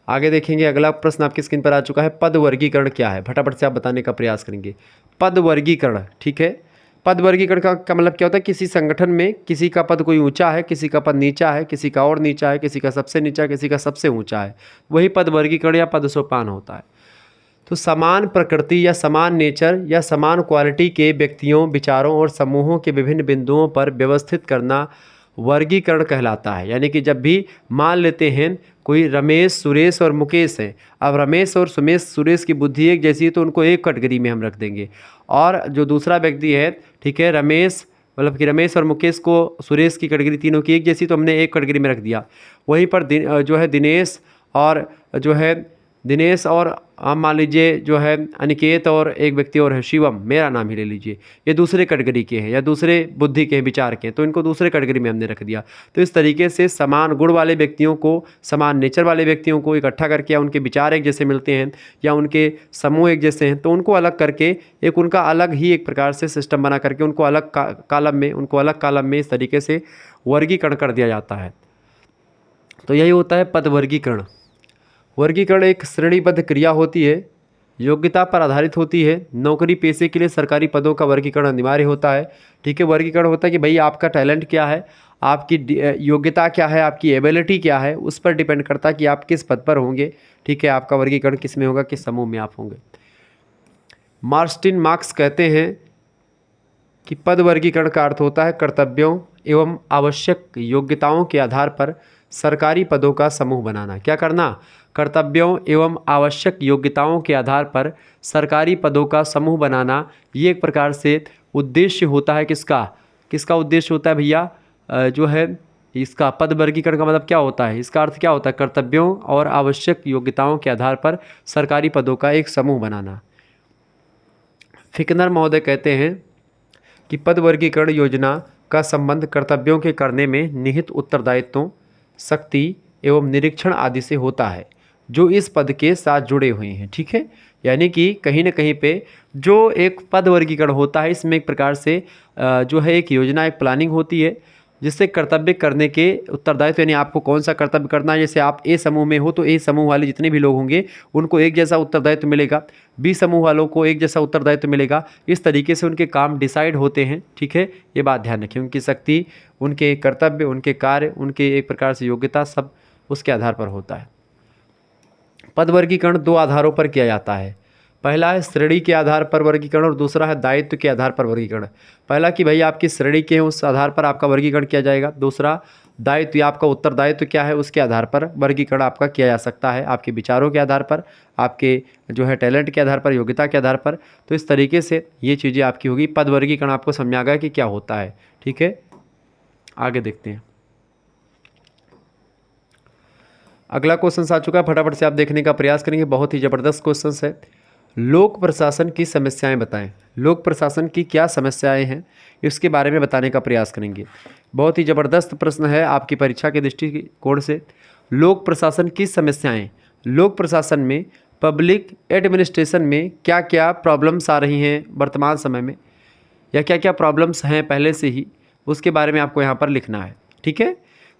आगे देखेंगे। अगला प्रश्न आपकी स्क्रीन पर आ चुका है, पद वर्गीकरण क्या है, फटाफट से आप बताने का प्रयास करेंगे। पद वर्गीकरण, ठीक है। पद वर्गीकरण का मतलब क्या होता है, किसी संगठन में किसी का पद कोई ऊंचा है, किसी का पद नीचा है, किसी का और नीचा है, किसी का सबसे नीचा है, किसी का सबसे ऊंचा है, वही पद वर्गीकरण या पद सोपान होता है। तो समान प्रकृति या समान नेचर या समान क्वालिटी के व्यक्तियों, विचारों और समूहों के विभिन्न बिंदुओं पर व्यवस्थित करना वर्गीकरण कहलाता है। यानी कि जब भी मान लेते हैं कोई रमेश, सुरेश और मुकेश हैं, अब रमेश और सुरेश की बुद्धि एक जैसी है तो उनको एक कैटेगरी में हम रख देंगे, और जो दूसरा व्यक्ति है, ठीक है, रमेश मतलब कि रमेश और मुकेश को सुरेश की कैटेगरी तीनों की एक जैसी, तो हमने एक कैटेगरी में रख दिया। वहीं पर जो है दिनेश और आप मान लीजिए जो है अनिकेत और एक व्यक्ति और है शिवम, मेरा नाम ही ले लीजिए, ये दूसरे कैटेगरी के हैं या दूसरे बुद्धि के हैं, विचार के हैं, तो इनको दूसरे कैटेगरी में हमने रख दिया। तो इस तरीके से समान गुण वाले व्यक्तियों को, समान नेचर वाले व्यक्तियों को इकट्ठा करके, या उनके विचार एक जैसे मिलते हैं या उनके समूह एक जैसे हैं, तो उनको अलग करके एक उनका अलग ही एक प्रकार से सिस्टम बना करके उनको अलग कालम में इस तरीके से वर्गीकरण कर दिया जाता है। तो यही होता है पद वर्गीकरण। वर्गीकरण एक श्रेणीबद्ध क्रिया होती है, योग्यता पर आधारित होती है। नौकरी पेशे के लिए सरकारी पदों का वर्गीकरण अनिवार्य होता है, ठीक है। वर्गीकरण होता है कि भाई आपका टैलेंट क्या है, आपकी योग्यता क्या है, आपकी एबिलिटी क्या है, उस पर डिपेंड करता है कि आप किस पद पर होंगे, ठीक है। आपका वर्गीकरण किस में होगा, किस समूह में आप होंगे। मार्क्स कहते हैं कि पद वर्गीकरण का अर्थ होता है कर्तव्यों एवं आवश्यक योग्यताओं के आधार पर सरकारी पदों का समूह बनाना। क्या करना, कर्तव्यों एवं आवश्यक योग्यताओं के आधार पर सरकारी पदों का समूह बनाना। ये एक प्रकार से उद्देश्य होता है, किसका उद्देश्य होता है भैया, जो है इसका पद वर्गीकरण का मतलब क्या होता है, इसका अर्थ क्या होता है, कर्तव्यों और आवश्यक योग्यताओं के आधार पर सरकारी पदों का एक समूह बनाना। फिकनर महोदय कहते हैं कि पद वर्गीकरण योजना का संबंध कर्तव्यों के करने में निहित उत्तरदायित्वों, शक्ति एवं निरीक्षण आदि से होता है जो इस पद के साथ जुड़े हुए हैं। ठीक है, यानी कि कहीं ना कहीं पे जो एक पद वर्गीकरण होता है, इसमें एक प्रकार से जो है एक योजना, एक प्लानिंग होती है जिससे कर्तव्य करने के उत्तरदायित्व, यानी आपको कौन सा कर्तव्य करना है। जैसे आप ए समूह में हो तो ए समूह वाले जितने भी लोग होंगे उनको एक जैसा उत्तरदायित्व मिलेगा, बी समूह वालों को एक जैसा उत्तरदायित्व मिलेगा। इस तरीके से उनके काम डिसाइड होते हैं। ठीक है, ये बात ध्यान रखें, उनकी शक्ति, उनके कर्तव्य, उनके कार्य, उनके एक प्रकार से योग्यता, सब उसके आधार पर होता है। पद वर्गीकरण दो आधारों पर किया जाता है। पहला है श्रेणी के आधार पर वर्गीकरण और दूसरा है दायित्व के आधार पर वर्गीकरण। पहला कि भाई आपकी श्रेणी के हैं उस आधार पर आपका वर्गीकरण किया जाएगा, दूसरा दायित्व या आपका उत्तरदायित्व क्या है उसके आधार पर वर्गीकरण आपका किया जा सकता है, आपके विचारों के आधार पर, आपके जो है टैलेंट के आधार पर, योग्यता के आधार पर। तो इस तरीके से ये चीज़ें आपकी होगी। पद वर्गीकरण आपको समझ आ गया कि क्या होता है। ठीक है, आगे देखते हैं। अगला क्वेश्चन आ चुका है, फटाफट से आप देखने का प्रयास करेंगे, बहुत ही ज़बरदस्त क्वेश्चन है। लोक प्रशासन की समस्याएं बताएं। लोक प्रशासन की क्या समस्याएं हैं इसके बारे में बताने का प्रयास करेंगे। बहुत ही ज़बरदस्त प्रश्न है आपकी परीक्षा के दृष्टिकोण से। लोक प्रशासन की समस्याएं, लोक प्रशासन में, पब्लिक एडमिनिस्ट्रेशन में क्या क्या प्रॉब्लम्स आ रही हैं वर्तमान समय में, या क्या क्या प्रॉब्लम्स हैं पहले से ही, उसके बारे में आपको यहाँ पर लिखना है। ठीक है,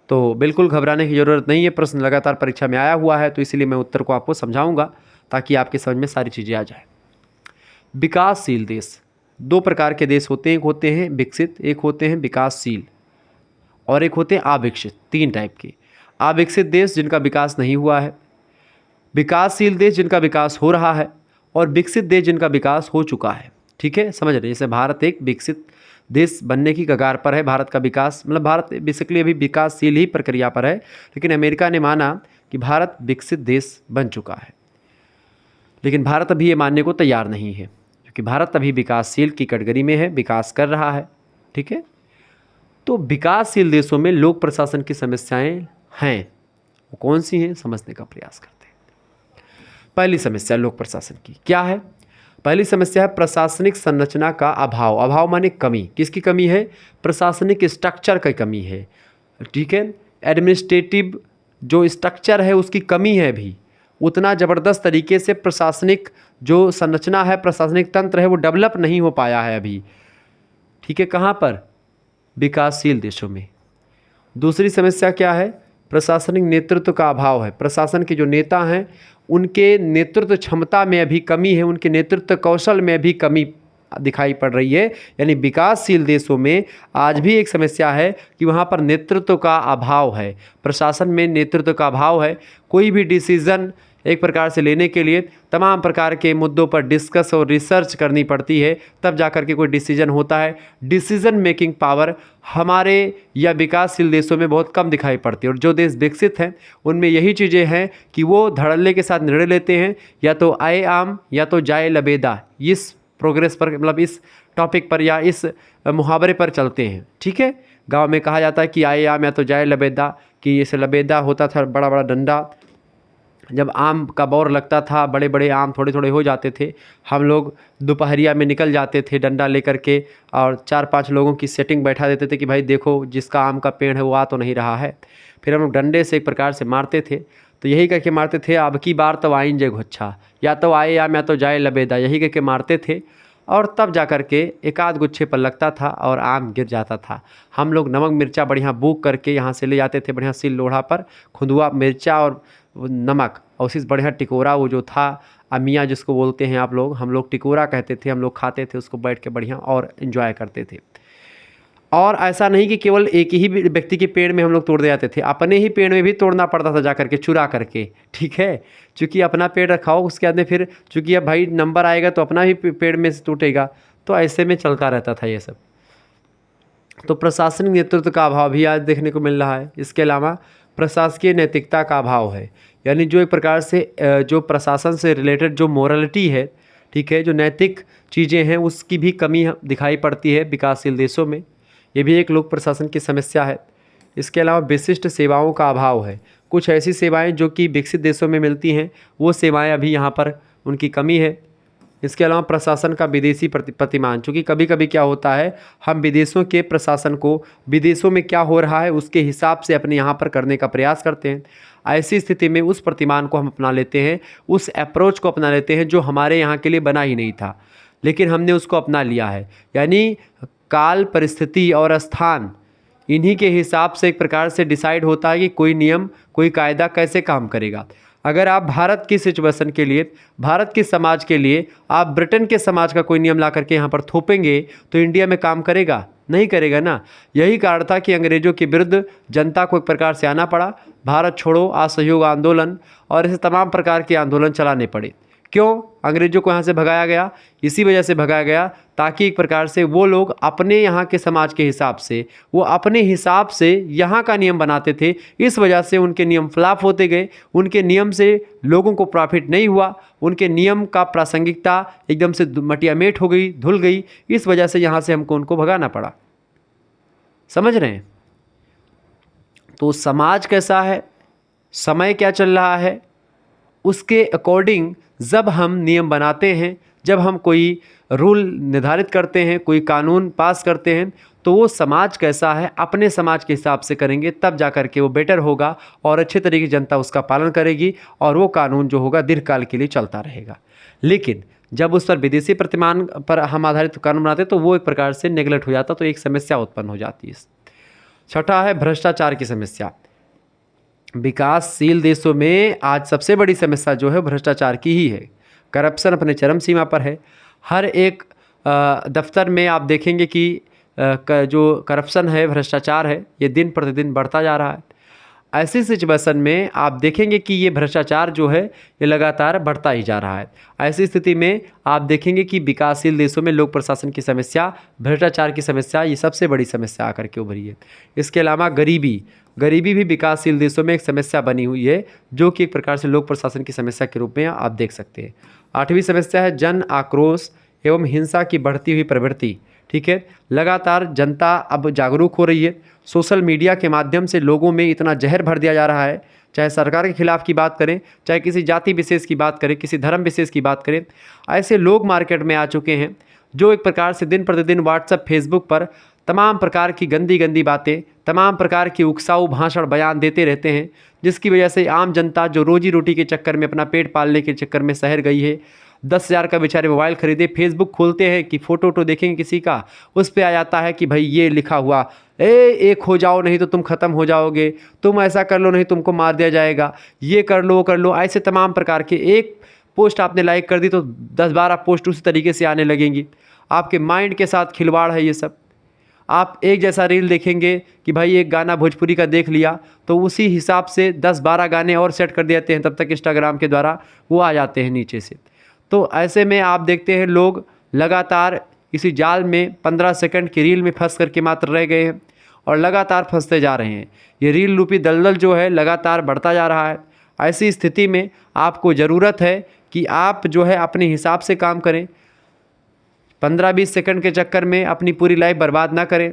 तो बिल्कुल घबराने की ज़रूरत नहीं है, प्रश्न लगातार परीक्षा में आया हुआ है तो इसीलिए मैं उत्तर को आपको समझाऊंगा ताकि आपके समझ में सारी चीज़ें आ जाए। विकासशील देश, दो प्रकार के देश होते हैं, एक होते हैं विकसित, एक होते हैं विकासशील, और एक होते हैं अविकसित। तीन टाइप के। अविकसित देश जिनका विकास नहीं हुआ है, विकासशील देश जिनका विकास हो रहा है, और विकसित देश जिनका विकास हो चुका है। ठीक है, समझ रहे हैं। जैसे भारत एक विकसित देश बनने की कगार पर है, भारत का विकास, मतलब भारत बेसिकली अभी विकासशील ही प्रक्रिया पर है, लेकिन अमेरिका ने माना कि भारत विकसित देश बन चुका है, लेकिन भारत अभी ये मानने को तैयार नहीं है क्योंकि भारत अभी विकासशील की कैटेगरी में है, विकास कर रहा है। ठीक है, तो विकासशील देशों में लोक प्रशासन की समस्याएं हैं, वो कौन सी हैं समझने का प्रयास करते हैं। पहली समस्या लोक प्रशासन की क्या है। पहली समस्या है प्रशासनिक संरचना का अभाव। अभाव माने कमी, किसकी कमी है, प्रशासनिक स्ट्रक्चर की कमी है। ठीक है, एडमिनिस्ट्रेटिव जो स्ट्रक्चर है उसकी कमी है, अभी उतना ज़बरदस्त तरीके से प्रशासनिक जो संरचना है, प्रशासनिक तंत्र है, वो डेवलप नहीं हो पाया है अभी। ठीक है, कहाँ पर, विकासशील देशों में। दूसरी समस्या क्या है, प्रशासनिक नेतृत्व का अभाव है। प्रशासन के जो नेता हैं उनके नेतृत्व क्षमता में अभी कमी है, उनके नेतृत्व कौशल में अभी कमी दिखाई पड़ रही है। यानी विकासशील देशों में आज भी एक समस्या है कि वहाँ पर नेतृत्व का अभाव है, प्रशासन में नेतृत्व का अभाव है। कोई भी डिसीज़न एक प्रकार से लेने के लिए तमाम प्रकार के मुद्दों पर डिस्कस और रिसर्च करनी पड़ती है, तब जाकर के कोई डिसीजन होता है। डिसीजन मेकिंग पावर हमारे या विकासशील देशों में बहुत कम दिखाई पड़ती है, और जो देश विकसित हैं उनमें यही चीज़ें हैं कि वो धड़ल्ले के साथ निर्णय लेते हैं, या तो आए आम या तो जाए लबेदा। इस प्रोग्रेस पर, मतलब इस टॉपिक पर या इस मुहावरे पर चलते हैं। ठीक है, गाँव में कहा जाता है कि आए आम या तो जाए लबेदा, कि जैसे लबेदा होता था बड़ा बड़ा डंडा, जब आम का बौर लगता था, बड़े बड़े आम थोड़े थोड़े हो जाते थे, हम लोग दोपहरिया में निकल जाते थे डंडा लेकर के, और 4-5 लोगों की सेटिंग बैठा देते थे कि भाई देखो जिसका आम का पेड़ है वो आ तो नहीं रहा है। फिर हम लोग डंडे से एक प्रकार से मारते थे, तो यही करके मारते थे, अब की बार तो आएंगे घुच्छा, या तो आए आम या तो जाए लबेदा, यही करके मारते थे। और तब जा कर के एक आध गुच्छे पर लगता था और आम गिर जाता था। हम लोग नमक मिर्चा बढ़िया बूक करके यहाँ से ले जाते थे, बढ़िया सिल लोढ़ा पर खुंदुआ मिर्चा और नमक, और उसी बढ़िया टिकोरा वो जो था अमिया जिसको बोलते हैं आप लोग, हम लोग टिकोरा कहते थे, हम लोग खाते थे उसको बैठ के बढ़िया और इन्जॉय करते थे। और ऐसा नहीं कि केवल एक ही व्यक्ति के पेड़ में हम लोग तोड़ दे जाते थे, अपने ही पेड़ में भी तोड़ना पड़ता था जा करके चुरा करके। ठीक है, चूँकि अपना पेड़ रखाओ, उसके बाद में फिर चूँकि अब भाई नंबर आएगा तो अपना ही पेड़ में से टूटेगा, तो ऐसे में चलता रहता था ये सब। तो प्रशासनिक नेतृत्व का अभाव भी आज देखने को मिल रहा है। इसके अलावा प्रशासकीय नैतिकता का अभाव है, यानी जो एक प्रकार से जो प्रशासन से रिलेटेड जो मोरलिटी है, ठीक है, जो नैतिक चीज़ें हैं उसकी भी कमी दिखाई पड़ती है विकासशील देशों में। ये भी एक लोक प्रशासन की समस्या है। इसके अलावा विशिष्ट सेवाओं का अभाव है। कुछ ऐसी सेवाएं जो कि विकसित देशों में मिलती हैं, वो सेवाएं अभी यहाँ पर उनकी कमी है। इसके अलावा प्रशासन का विदेशी प्रतिमान, चूँकि कभी कभी क्या होता है, हम विदेशों के प्रशासन को विदेशों में क्या हो रहा है उसके हिसाब से अपने यहाँ पर करने का प्रयास करते हैं। ऐसी स्थिति में उस प्रतिमान को हम अपना लेते हैं, उस अप्रोच को अपना लेते हैं जो हमारे यहाँ के लिए बना ही नहीं था, लेकिन हमने उसको अपना लिया है। यानी काल, परिस्थिति और स्थान, इन्हीं के हिसाब से एक प्रकार से डिसाइड होता है कि कोई नियम, कोई कायदा कैसे काम करेगा। अगर आप भारत की सिचुएशन के लिए, भारत के समाज के लिए आप ब्रिटेन के समाज का कोई नियम ला करके यहाँ पर थोपेंगे तो इंडिया में काम करेगा? नहीं करेगा ना। यही कारण था कि अंग्रेज़ों के विरुद्ध जनता को एक प्रकार से आना पड़ा। भारत छोड़ो, असहयोग आंदोलन और ऐसे तमाम प्रकार के आंदोलन चलाने पड़े। क्यों अंग्रेज़ों को यहाँ से भगाया गया? इसी वजह से भगाया गया ताकि एक प्रकार से वो लोग अपने यहाँ के समाज के हिसाब से, वो अपने हिसाब से यहाँ का नियम बनाते थे। इस वजह से उनके नियम फ्लॉप होते गए, उनके नियम से लोगों को प्रॉफिट नहीं हुआ, उनके नियम का प्रासंगिकता एकदम से मटियामेट हो गई, धुल गई। इस वजह से यहाँ से हमको उनको भगाना पड़ा। समझ रहे हैं? तो समाज कैसा है, समय क्या चल रहा है, उसके अकॉर्डिंग जब हम नियम बनाते हैं, जब हम कोई रूल निर्धारित करते हैं, कोई कानून पास करते हैं, तो वो समाज कैसा है अपने समाज के हिसाब से करेंगे, तब जा कर के वो बेटर होगा और अच्छे तरीके से जनता उसका पालन करेगी और वो कानून जो होगा दीर्घकाल के लिए चलता रहेगा। लेकिन जब उस पर विदेशी प्रतिमान पर हम आधारित कानून बनाते तो वो एक प्रकार से नेगलेक्ट हो जाता, तो एक समस्या उत्पन्न हो जाती है। छठा है भ्रष्टाचार की समस्या। विकासशील देशों में आज सबसे बड़ी समस्या जो है भ्रष्टाचार की ही है। करप्शन अपने चरम सीमा पर है। हर एक दफ्तर में आप देखेंगे कि जो करप्शन है, भ्रष्टाचार है, ये दिन प्रतिदिन बढ़ता जा रहा है। ऐसी सिचुएशन में आप देखेंगे कि ये भ्रष्टाचार जो है ये लगातार बढ़ता ही जा रहा है। ऐसी स्थिति में आप देखेंगे कि विकासशील देशों में लोक प्रशासन की समस्या, भ्रष्टाचार की समस्या, ये सबसे बड़ी समस्या आकर के उभरी है। इसके अलावा गरीबी भी विकासशील देशों में एक समस्या बनी हुई है, जो कि एक प्रकार से लोक प्रशासन की समस्या के रूप में आप देख सकते हैं। 8वीं समस्या है जन आक्रोश एवं हिंसा की बढ़ती हुई प्रवृत्ति। ठीक है, लगातार जनता अब जागरूक हो रही है। सोशल मीडिया के माध्यम से लोगों में इतना जहर भर दिया जा रहा है, चाहे सरकार के खिलाफ की बात करें, चाहे किसी जाति विशेष की बात करें, किसी धर्म विशेष की बात करें। ऐसे लोग मार्केट में आ चुके हैं जो एक प्रकार से दिन प्रतिदिन व्हाट्सएप, फेसबुक पर तमाम प्रकार की गंदी गंदी बातें, तमाम प्रकार की उकसाऊ भाषण, बयान देते रहते हैं, जिसकी वजह से आम जनता जो रोजी रोटी के चक्कर में, अपना पेट पालने के चक्कर में शहर गई है, 10,000 का बेचारे मोबाइल खरीदे, फेसबुक खोलते हैं कि फ़ोटो देखेंगे किसी का, उस पे आ जाता है कि भाई ये लिखा हुआ, एक हो जाओ नहीं तो तुम ख़त्म हो जाओगे, तुम ऐसा कर लो नहीं तुमको मार दिया जाएगा, ये कर लो वो कर लो। ऐसे तमाम प्रकार के, एक पोस्ट आपने लाइक कर दी तो 10-12 पोस्ट उसी तरीके से आने लगेंगी। आपके माइंड के साथ खिलवाड़ है ये सब। आप एक जैसा रील देखेंगे कि भाई एक गाना भोजपुरी का देख लिया तो उसी हिसाब से 10-12 गाने और सेट कर देते हैं, तब तक इंस्टाग्राम के द्वारा वो आ जाते हैं नीचे से। तो ऐसे में आप देखते हैं लोग लगातार इसी जाल में 15 सेकंड की रील में फंस करके मात्र रह गए हैं और लगातार फंसते जा रहे हैं। ये रील रूपी दलदल जो है लगातार बढ़ता जा रहा है। ऐसी स्थिति में आपको ज़रूरत है कि आप जो है अपने हिसाब से काम करें, 15-20 सेकंड के चक्कर में अपनी पूरी लाइफ बर्बाद ना करें।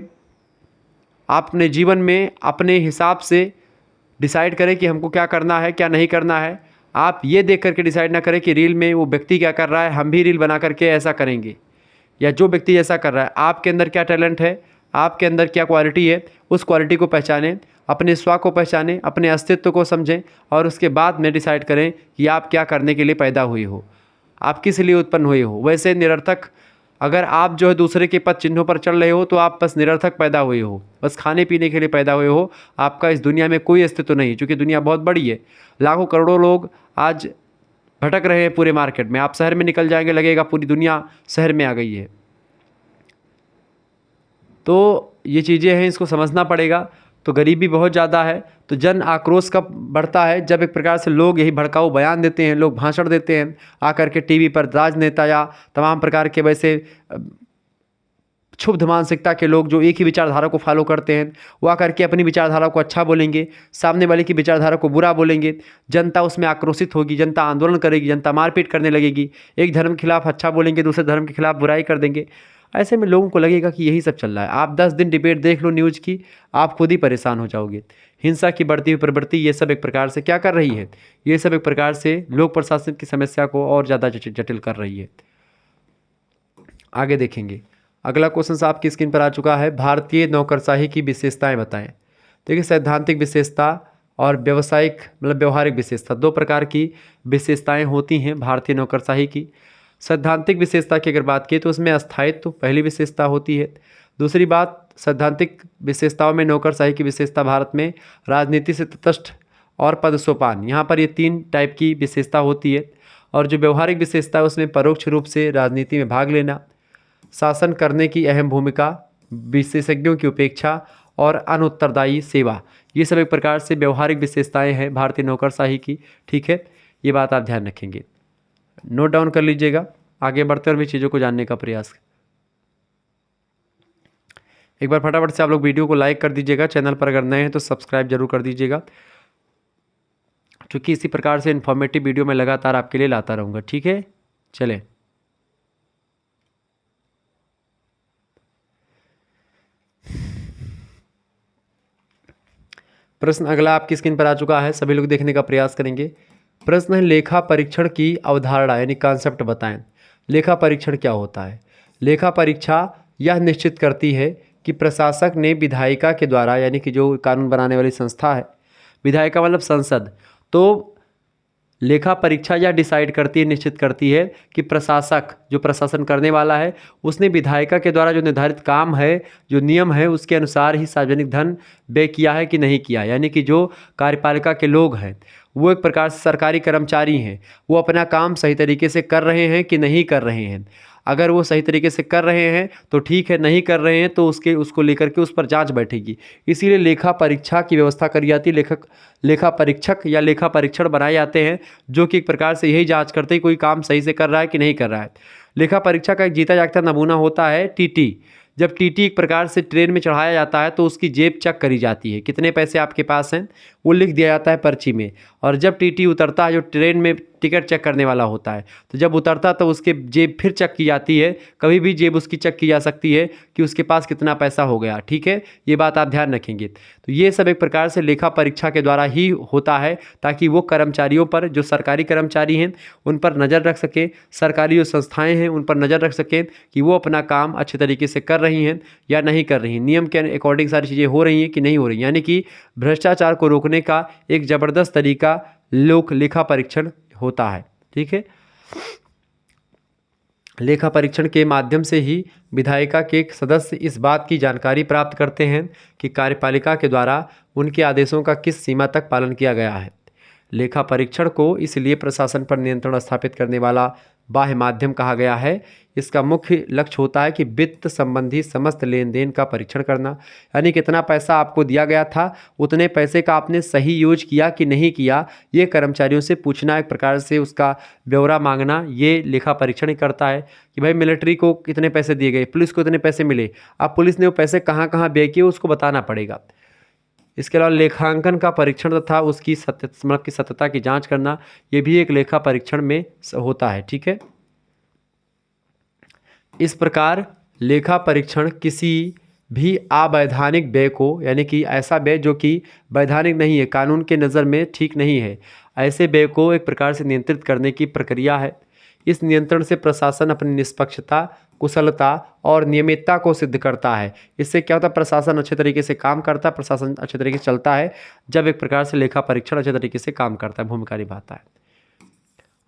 आप अपने जीवन में अपने हिसाब से डिसाइड करें कि हमको क्या करना है, क्या नहीं करना है। आप ये देख करके डिसाइड ना करें कि रील में वो व्यक्ति क्या कर रहा है, हम भी रील बना करके ऐसा करेंगे, या जो व्यक्ति ऐसा कर रहा है। आपके अंदर क्या टैलेंट है, आपके अंदर क्या क्वालिटी है, उस क्वालिटी को पहचानें, अपने स्व को पहचानें, अपने अस्तित्व को समझें और उसके बाद में डिसाइड करें कि आप क्या करने के लिए पैदा हुए हो, आप किस लिए उत्पन्न हुए हो। वैसे निरर्थक, अगर आप जो है दूसरे के पद चिन्हों पर चल रहे हो तो आप बस निरर्थक पैदा हुए हो, बस खाने पीने के लिए पैदा हुए हो। आपका इस दुनिया में कोई अस्तित्व नहीं, क्योंकि दुनिया बहुत बड़ी है। लाखों करोड़ों लोग आज भटक रहे हैं पूरे मार्केट में। आप शहर में निकल जाएंगे, लगेगा पूरी दुनिया शहर में आ गई है। तो ये चीज़ें हैं, इसको समझना पड़ेगा। तो गरीबी बहुत ज़्यादा है। तो जन आक्रोश कब बढ़ता है, जब एक प्रकार से लोग यही भड़काऊ बयान देते हैं, लोग भाषण देते हैं आकर के टीवी पर, राजनेता या तमाम प्रकार के वैसे क्षुब्ध मानसिकता के लोग जो एक ही विचारधारा को फॉलो करते हैं, वो आकर के अपनी विचारधारा को अच्छा बोलेंगे, सामने वाले की विचारधारा को बुरा बोलेंगे। जनता उसमें आक्रोशित होगी, जनता आंदोलन करेगी, जनता मारपीट करने लगेगी। एक धर्म के खिलाफ अच्छा बोलेंगे, दूसरे धर्म के खिलाफ बुराई कर देंगे। ऐसे में लोगों को लगेगा कि यही सब चल रहा है। आप 10 दिन डिबेट देख लो न्यूज़ की, आप खुद ही परेशान हो जाओगे। हिंसा की बढ़ती हुई प्रवृत्ति, ये सब एक प्रकार से क्या कर रही है, ये सब एक प्रकार से लोक प्रशासन की समस्या को और ज़्यादा जटिल कर रही है। आगे देखेंगे, अगला क्वेश्चन आपकी स्क्रीन पर आ चुका है, भारतीय नौकरशाही की विशेषताएं बताएं। देखिए, सैद्धांतिक विशेषता और व्यावसायिक मतलब व्यवहारिक विशेषता, दो प्रकार की विशेषताएं होती हैं भारतीय नौकरशाही की। सैद्धांतिक विशेषता की अगर बात की तो उसमें अस्थायित्व पहली विशेषता होती है। दूसरी बात, सैद्धांतिक विशेषताओं में नौकरशाही की विशेषता भारत में राजनीति से तटस्थ और पदसोपान, यहाँ पर ये 3 टाइप की विशेषता होती है। और जो व्यवहारिक विशेषता है उसमें परोक्ष रूप से राजनीति में भाग लेना, शासन करने की अहम भूमिका, विशेषज्ञों की उपेक्षा और अनुत्तरदायी सेवा, ये सब एक प्रकार से व्यवहारिक विशेषताएं हैं भारतीय नौकरशाही की। ठीक है, ये बात आप ध्यान रखेंगे, नोट डाउन कर लीजिएगा। आगे बढ़ते और भी चीज़ों को जानने का प्रयास। एक बार फटाफट से आप लोग वीडियो को लाइक कर दीजिएगा, चैनल पर अगर नए हैं तो सब्सक्राइब जरूर कर दीजिएगा, क्योंकि इसी प्रकार से इन्फॉर्मेटिव वीडियो मैं लगातार आपके लिए लाता रहूँगा। ठीक है, चलें। प्रश्न अगला आपकी स्क्रीन पर आ चुका है, सभी लोग देखने का प्रयास करेंगे। प्रश्न है, लेखा परीक्षण की अवधारणा यानी कॉन्सेप्ट बताएं। लेखा परीक्षण क्या होता है? लेखा परीक्षा यह निश्चित करती है कि प्रशासक ने विधायिका के द्वारा, यानी कि जो कानून बनाने वाली संस्था है, विधायिका मतलब संसद, तो लेखा परीक्षा यह डिसाइड करती है, निश्चित करती है कि प्रशासक जो प्रशासन करने वाला है उसने विधायिका के द्वारा जो निर्धारित काम है, जो नियम है, उसके अनुसार ही सार्वजनिक धन व्यय किया है कि नहीं किया। यानी कि जो कार्यपालिका के लोग हैं वो एक प्रकार से सरकारी कर्मचारी हैं, वो अपना काम सही तरीके से कर रहे हैं कि नहीं कर रहे हैं। अगर वो सही तरीके से कर रहे हैं तो ठीक है, नहीं कर रहे हैं तो उसको लेकर के उस पर जांच बैठेगी। इसीलिए लेखा परीक्षा की व्यवस्था करी जाती है। लेखा परीक्षक या लेखा परीक्षण बनाए जाते हैं जो कि एक प्रकार से यही जांच करते हैं कोई काम सही से कर रहा है कि नहीं कर रहा है। लेखा परीक्षा का एक जीता जागता नमूना होता है टीटी। जब टीटी एक प्रकार से ट्रेन में चढ़ाया जाता है तो उसकी जेब चेक करी जाती है, कितने पैसे आपके पास हैं वो लिख दिया जाता है पर्ची में। और जब टीटी उतरता है, जो ट्रेन में टिकट चेक करने वाला होता है, तो जब उतरता तो उसके जेब फिर चेक की जाती है। कभी भी जेब उसकी चेक की जा सकती है कि उसके पास कितना पैसा हो गया। ठीक है, ये बात आप ध्यान रखेंगे। तो ये सब एक प्रकार से लेखा परीक्षा के द्वारा ही होता है, ताकि वो कर्मचारियों पर, जो सरकारी कर्मचारी हैं उन पर नज़र रख सके, सरकारी जो संस्थाएं हैं उन पर नज़र रख सकें कि वो अपना काम अच्छे तरीके से कर रही हैं या नहीं कर रही हैं, नियम के अकॉर्डिंग सारी चीज़ें हो रही हैं कि नहीं हो रही। यानी कि भ्रष्टाचार को रोकने का एक ज़बरदस्त तरीका लोक लेखा परीक्षण होता है। ठीक है, लेखा परीक्षण के माध्यम से ही विधायिका के सदस्य इस बात की जानकारी प्राप्त करते हैं कि कार्यपालिका के द्वारा उनके आदेशों का किस सीमा तक पालन किया गया है। लेखा परीक्षण को इसलिए प्रशासन पर नियंत्रण स्थापित करने वाला बाह्य माध्यम कहा गया है। इसका मुख्य लक्ष्य होता है कि वित्त संबंधी समस्त लेन देन का परीक्षण करना, यानी कितना पैसा आपको दिया गया था, उतने पैसे का आपने सही यूज किया कि नहीं किया, ये कर्मचारियों से पूछना, एक प्रकार से उसका ब्यौरा मांगना, ये लेखा परीक्षण ही करता है। कि भाई मिलिट्री को कितने पैसे दिए गए, पुलिस को कितने पैसे मिले, अब पुलिस ने वो पैसे कहाँ कहाँ व्यय किए उसको बताना पड़ेगा। इसके अलावा लेखांकन का परीक्षण तथा उसकी सत्यता की जांच करना, ये भी एक लेखा परीक्षण में होता है। ठीक है, इस प्रकार लेखा परीक्षण किसी भी अवैधानिक व्यय को, यानी कि ऐसा व्यय जो कि वैधानिक नहीं है, कानून के नज़र में ठीक नहीं है, ऐसे व्यय को एक प्रकार से नियंत्रित करने की प्रक्रिया है। इस नियंत्रण से प्रशासन अपनी निष्पक्षता, कुशलता और नियमितता को सिद्ध करता है। इससे क्या होता है, प्रशासन अच्छे तरीके से काम करता है, प्रशासन अच्छे तरीके से चलता है जब एक प्रकार से लेखा परीक्षण अच्छे तरीके से काम करता है, भूमिका निभाता है।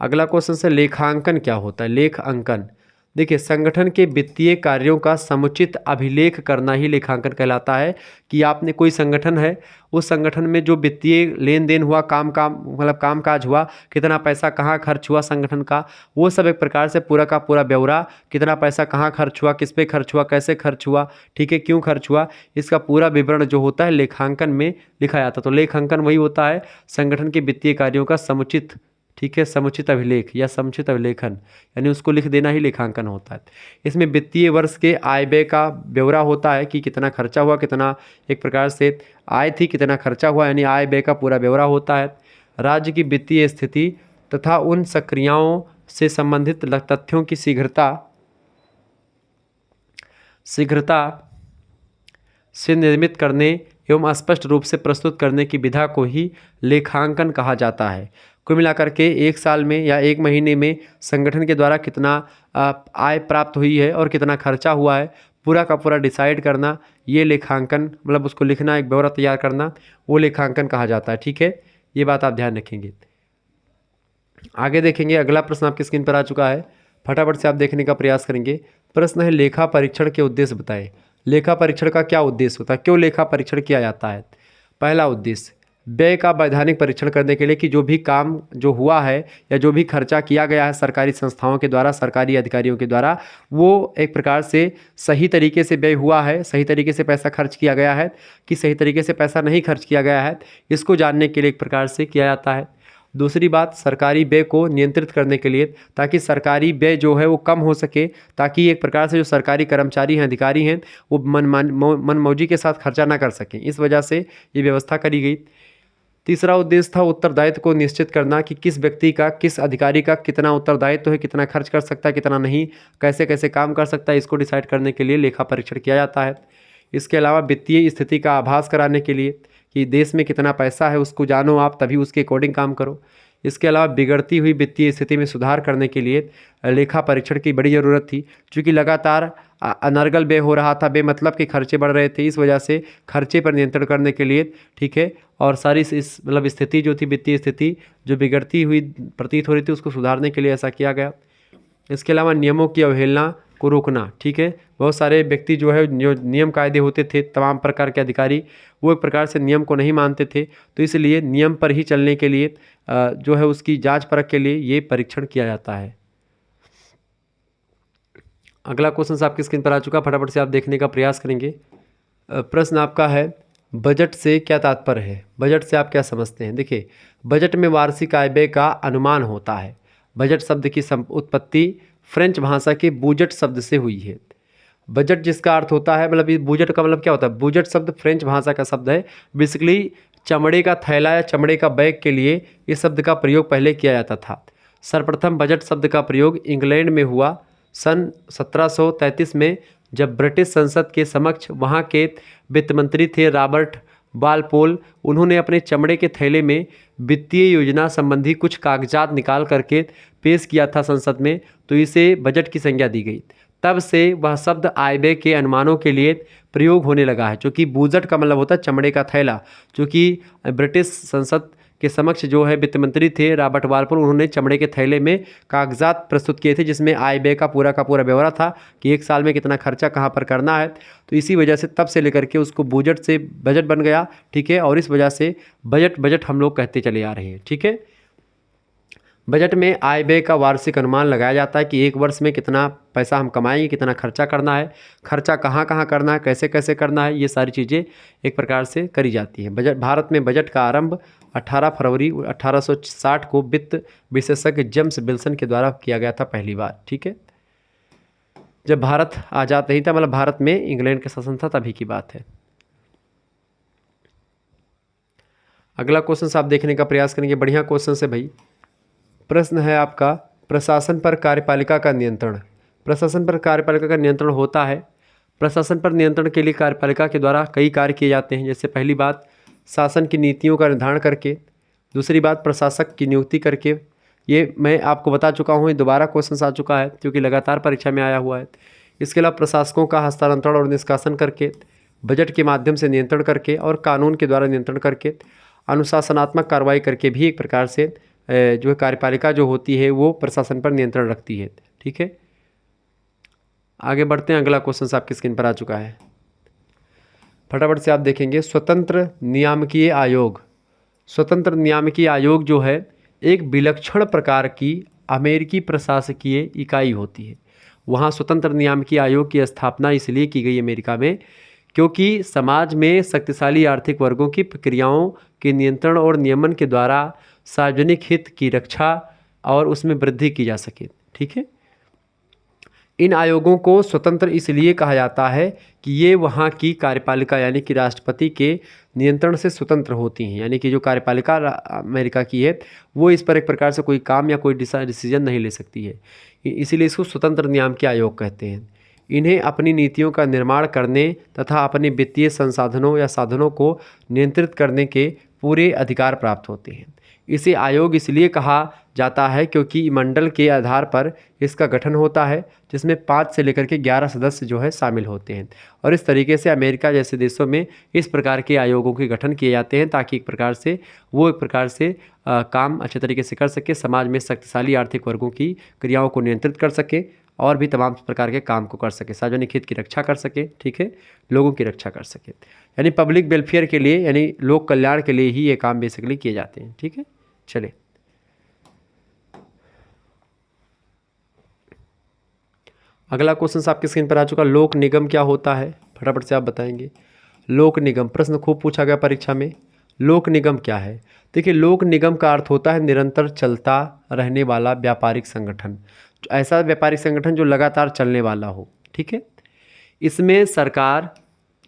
अगला क्वेश्चन से, लेखांकन क्या होता है? लेख अंकन, देखिए, संगठन के वित्तीय कार्यों का समुचित अभिलेख करना ही लेखांकन कहलाता है। कि आपने कोई संगठन है, उस संगठन में जो वित्तीय लेन देन हुआ, मतलब कामकाज हुआ, कितना पैसा कहाँ खर्च हुआ संगठन का, वो सब एक प्रकार से पूरा का पूरा ब्यौरा, कितना पैसा कहाँ खर्च हुआ, किस पे खर्च हुआ, कैसे खर्च हुआ, ठीक है, क्यों खर्च हुआ, इसका पूरा विवरण जो होता है लेखांकन में लिखा जाता है। तो लेखांकन वही होता है, संगठन के वित्तीय कार्यों का समुचित, ठीक है, समुचित अभिलेख या समुचित अभिलेखन, यानी उसको लिख देना ही लेखांकन होता है। इसमें वित्तीय वर्ष के आय व्यय का ब्यौरा होता है कि कितना खर्चा हुआ, कितना एक प्रकार से आय थी, कितना खर्चा हुआ, यानी आय व्यय का पूरा ब्यौरा होता है। राज्य की वित्तीय स्थिति तथा उन सक्रियाओं से संबंधित तथ्यों की शीघ्रता शीघ्रता से निर्मित करने एवं स्पष्ट रूप से प्रस्तुत करने की विधा को ही लेखांकन कहा जाता है। कुल मिलाकर के एक साल में या एक महीने में संगठन के द्वारा कितना आय प्राप्त हुई है और कितना खर्चा हुआ है, पूरा का पूरा डिसाइड करना, ये लेखांकन, मतलब उसको लिखना, एक ब्यौरा तैयार करना, वो लेखांकन कहा जाता है। ठीक है, ये बात आप ध्यान रखेंगे। आगे देखेंगे, अगला प्रश्न आपकी स्क्रीन पर आ चुका है, फटाफट से आप देखने का प्रयास करेंगे। प्रश्न है, लेखा परीक्षण के उद्देश्य बताएं। लेखा परीक्षण का क्या उद्देश्य होता है, क्यों लेखा परीक्षण किया जाता है? पहला उद्देश्य, व्यय का वैधानिक परीक्षण करने के लिए कि जो भी काम जो हुआ है या जो भी खर्चा किया गया है सरकारी संस्थाओं के द्वारा, सरकारी अधिकारियों के द्वारा, वो एक प्रकार से सही तरीके से व्यय हुआ है, सही तरीके से पैसा खर्च किया गया है कि सही तरीके से पैसा नहीं खर्च किया गया है, इसको जानने के लिए एक प्रकार से किया जाता है। दूसरी बात, सरकारी व्यय को नियंत्रित करने के लिए, ताकि सरकारी व्यय जो है वो कम हो सके, ताकि एक प्रकार से जो सरकारी कर्मचारी हैं, अधिकारी हैं, वो मनमौजी के साथ खर्चा ना कर सकें, इस वजह से ये व्यवस्था करी गई। तीसरा उद्देश्य था उत्तरदायित्व को निश्चित करना कि किस व्यक्ति का, किस अधिकारी का कितना उत्तरदायित्व है, कितना खर्च कर सकता है, कितना नहीं, कैसे कैसे काम कर सकता है, इसको डिसाइड करने के लिए लेखा परीक्षण किया जाता है। इसके अलावा वित्तीय स्थिति का आभास कराने के लिए कि देश में कितना पैसा है उसको जानो आप, तभी उसके अकॉर्डिंग काम करो। इसके अलावा बिगड़ती हुई वित्तीय स्थिति में सुधार करने के लिए लेखा परीक्षण की बड़ी ज़रूरत थी, क्योंकि लगातार अनर्गल व्यय हो रहा था, बेमतलब के खर्चे बढ़ रहे थे, इस वजह से खर्चे पर नियंत्रण करने के लिए, ठीक है, और सारी इस मतलब स्थिति जो थी, वित्तीय स्थिति जो बिगड़ती हुई प्रतीत हो रही थी, उसको सुधारने के लिए ऐसा किया गया। इसके अलावा नियमों की अवहेलना को रोकना, ठीक है, बहुत सारे व्यक्ति जो है, जो नियम कायदे होते थे, तमाम प्रकार के अधिकारी, वो एक प्रकार से नियम को नहीं मानते थे, तो इसलिए नियम पर ही चलने के लिए जो है उसकी जांच परख के लिए ये परीक्षण किया जाता है। अगला क्वेश्चन आपकी स्क्रीन पर आ चुका, फटाफट से आप देखने का प्रयास करेंगे। प्रश्न आपका है, बजट से क्या तात्पर्य है? बजट से आप क्या समझते हैं? देखिए, बजट में वार्षिक आय व्यय का अनुमान होता है। बजट शब्द की उत्पत्ति फ्रेंच भाषा के बूजेट शब्द से हुई है। बजट जिसका अर्थ होता है, मतलब ये बूजेट का मतलब क्या होता है? बूजेट शब्द फ्रेंच भाषा का शब्द है। बेसिकली चमड़े का थैला या चमड़े का बैग के लिए इस शब्द का प्रयोग पहले किया जाता था। सर्वप्रथम बजट शब्द का प्रयोग इंग्लैंड में हुआ सन 1733 में, जब ब्रिटिश संसद के समक्ष वहाँ के वित्त मंत्री थे रॉबर्ट वालपोल, उन्होंने अपने चमड़े के थैले में वित्तीय योजना संबंधी कुछ कागजात निकाल करके पेश किया था संसद में, तो इसे बजट की संज्ञा दी गई। तब से वह शब्द आय व्यय के अनुमानों के लिए प्रयोग होने लगा है, क्योंकि बूजट का मतलब होता है चमड़े का थैला, क्योंकि ब्रिटिश संसद के समक्ष जो है वित्त मंत्री थे रॉबर्ट वालपोल, उन्होंने चमड़े के थैले में कागजात प्रस्तुत किए थे, जिसमें आय व्यय का पूरा ब्यौरा था कि एक साल में कितना खर्चा कहाँ पर करना है। तो इसी वजह से तब से लेकर के उसको बूजट से बजट बन गया, ठीक है, और इस वजह से बजट हम लोग कहते चले आ रहे हैं, ठीक है। बजट में आय व्यय का वार्षिक अनुमान लगाया जाता है कि एक वर्ष में कितना पैसा हम कमाएंगे, कितना खर्चा करना है, खर्चा कहाँ कहाँ करना है, कैसे कैसे करना है, ये सारी चीज़ें एक प्रकार से करी जाती हैं। बजट, भारत में बजट का आरंभ 18 फरवरी 1860 को वित्त विशेषज्ञ जेम्स विल्सन के द्वारा किया गया था पहली बार, ठीक है। जब भारत आज़ाद नहीं था, मतलब भारत में इंग्लैंड का शासन था, तभी की बात है। अगला क्वेश्चन आप देखने का प्रयास करेंगे, बढ़िया क्वेश्चन है भाई। प्रश्न है आपका, प्रशासन पर कार्यपालिका का नियंत्रण। प्रशासन पर कार्यपालिका का नियंत्रण होता है। प्रशासन पर नियंत्रण के लिए कार्यपालिका के द्वारा कई कार्य किए जाते हैं, जैसे पहली बात शासन की नीतियों का निर्धारण करके, दूसरी बात प्रशासक की नियुक्ति करके, ये मैं आपको बता चुका हूँ, ये दोबारा क्वेश्चन आ चुका है क्योंकि लगातार परीक्षा में आया हुआ है। इसके अलावा प्रशासकों का हस्तांतरण और निष्कासन करके, बजट के माध्यम से नियंत्रण करके और कानून के द्वारा नियंत्रण करके, अनुशासनात्मक कार्रवाई करके भी एक प्रकार से जो कार्यपालिका जो होती है वो प्रशासन पर नियंत्रण रखती है, ठीक है। आगे बढ़ते हैं, अगला क्वेश्चन आपकी स्क्रीन पर आ चुका है, फटाफट से आप देखेंगे। स्वतंत्र नियामकीय आयोग। स्वतंत्र नियामकीय आयोग जो है एक विलक्षण प्रकार की अमेरिकी प्रशासकीय इकाई होती है। वहाँ स्वतंत्र नियामकीय आयोग की स्थापना इसलिए की गई अमेरिका में, क्योंकि समाज में शक्तिशाली आर्थिक वर्गों की प्रक्रियाओं के नियंत्रण और नियमन के द्वारा सार्वजनिक हित की रक्षा और उसमें वृद्धि की जा सके, ठीक है। इन आयोगों को स्वतंत्र इसलिए कहा जाता है कि ये वहाँ की कार्यपालिका यानी कि राष्ट्रपति के नियंत्रण से स्वतंत्र होती हैं, यानी कि जो कार्यपालिका अमेरिका की है वो इस पर एक प्रकार से कोई काम या कोई डिसीजन नहीं ले सकती है, इसीलिए इसको स्वतंत्र नियामकीय आयोग कहते हैं। इन्हें अपनी नीतियों का निर्माण करने तथा अपने वित्तीय संसाधनों या साधनों को नियंत्रित करने के पूरे अधिकार प्राप्त होते हैं। इसे आयोग इसलिए कहा जाता है क्योंकि मंडल के आधार पर इसका गठन होता है, जिसमें 5 से लेकर के 11 सदस्य जो है शामिल होते हैं। और इस तरीके से अमेरिका जैसे देशों में इस प्रकार के आयोगों के गठन किए जाते हैं ताकि एक प्रकार से काम अच्छे तरीके से कर सके, समाज में शक्तिशाली आर्थिक वर्गों की क्रियाओं को नियंत्रित कर सके और भी तमाम प्रकार के काम को कर सके, सार्वजनिक हित की रक्षा कर सके, ठीक है, लोगों की रक्षा कर सके। यानी पब्लिक वेलफेयर के लिए, यानी लोक कल्याण के लिए ही ये काम बेसिकली किए जाते हैं। ठीक है, चलिए अगला क्वेश्चन आपकी स्क्रीन पर आ चुका। लोक निगम क्या होता है, फटाफट से आप बताएंगे। लोक निगम प्रश्न खूब पूछा गया परीक्षा में। लोक निगम क्या है? देखिए, लोक निगम का अर्थ होता है निरंतर चलता रहने वाला व्यापारिक संगठन, ऐसा व्यापारिक संगठन जो लगातार चलने वाला हो। ठीक है, इसमें सरकार,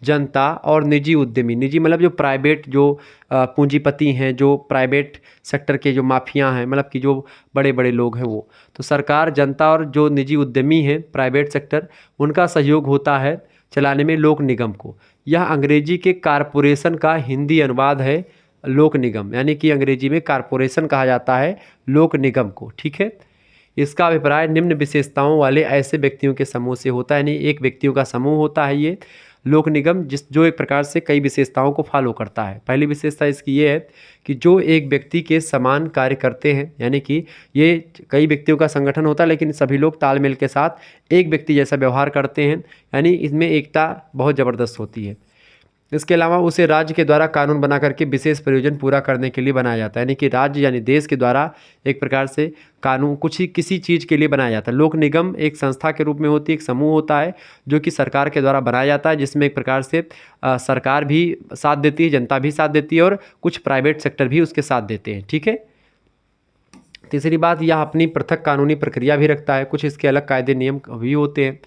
जनता और निजी उद्यमी, निजी मतलब जो प्राइवेट, जो पूंजीपति हैं, जो प्राइवेट सेक्टर के जो माफिया हैं, मतलब कि जो बड़े बड़े लोग हैं वो, तो सरकार, जनता और जो निजी उद्यमी हैं प्राइवेट सेक्टर, उनका सहयोग होता है चलाने में लोक निगम को। यह अंग्रेजी के कारपोरेशन का हिंदी अनुवाद है लोक निगम, यानी कि अंग्रेजी में कारपोरेशन कहा जाता है लोक निगम को। ठीक है, इसका अभिप्राय निम्न विशेषताओं वाले ऐसे व्यक्तियों के समूह से होता है, यानी एक व्यक्तियों का समूह होता है ये लोक निगम, जो एक प्रकार से कई विशेषताओं को फॉलो करता है। पहली विशेषता इसकी ये है कि जो एक व्यक्ति के समान कार्य करते हैं, यानी कि ये कई व्यक्तियों का संगठन होता है लेकिन सभी लोग तालमेल के साथ एक व्यक्ति जैसा व्यवहार करते हैं, यानी इसमें एकता बहुत ज़बरदस्त होती है। इसके अलावा उसे राज्य के द्वारा कानून बना करके विशेष प्रयोजन पूरा करने के लिए बनाया जाता है, यानी कि राज्य यानी देश के द्वारा एक प्रकार से कानून कुछ ही किसी चीज़ के लिए बनाया जाता है। लोक निगम एक संस्था के रूप में होती है, एक समूह होता है जो कि सरकार के द्वारा बनाया जाता है, जिसमें एक प्रकार से सरकार भी साथ देती है, जनता भी साथ देती है और कुछ प्राइवेट सेक्टर भी उसके साथ देते हैं। ठीक है, तीसरी बात, यह अपनी पृथक कानूनी प्रक्रिया भी रखता है, कुछ इसके अलग कायदे नियम भी होते हैं।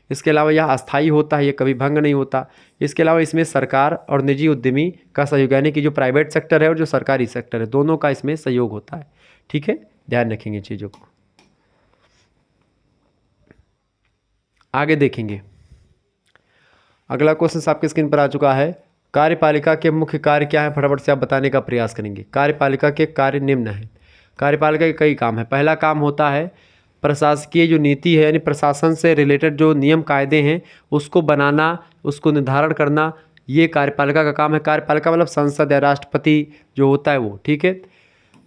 इसके अलावा यह अस्थायी होता है, ये कभी भंग नहीं होता। इसके अलावा इसमें सरकार और निजी उद्यमी का सहयोग, यानी कि जो प्राइवेट सेक्टर है और जो सरकारी सेक्टर है, दोनों का इसमें सहयोग होता है। ठीक है, ध्यान रखेंगे चीज़ों को। आगे देखेंगे, अगला क्वेश्चन आपकी स्क्रीन पर आ चुका है। कार्यपालिका के मुख्य कार्य क्या है, फटाफट से आप बताने का प्रयास करेंगे। कार्यपालिका के कार्य निम्न है। कार्यपालिका के कई काम है। पहला काम होता है प्रशासकीय जो नीति है, यानी प्रशासन से रिलेटेड जो नियम कायदे हैं उसको बनाना, उसको निर्धारण करना, ये कार्यपालिका का काम है। कार्यपालिका मतलब संसद या राष्ट्रपति जो होता है वो। ठीक है,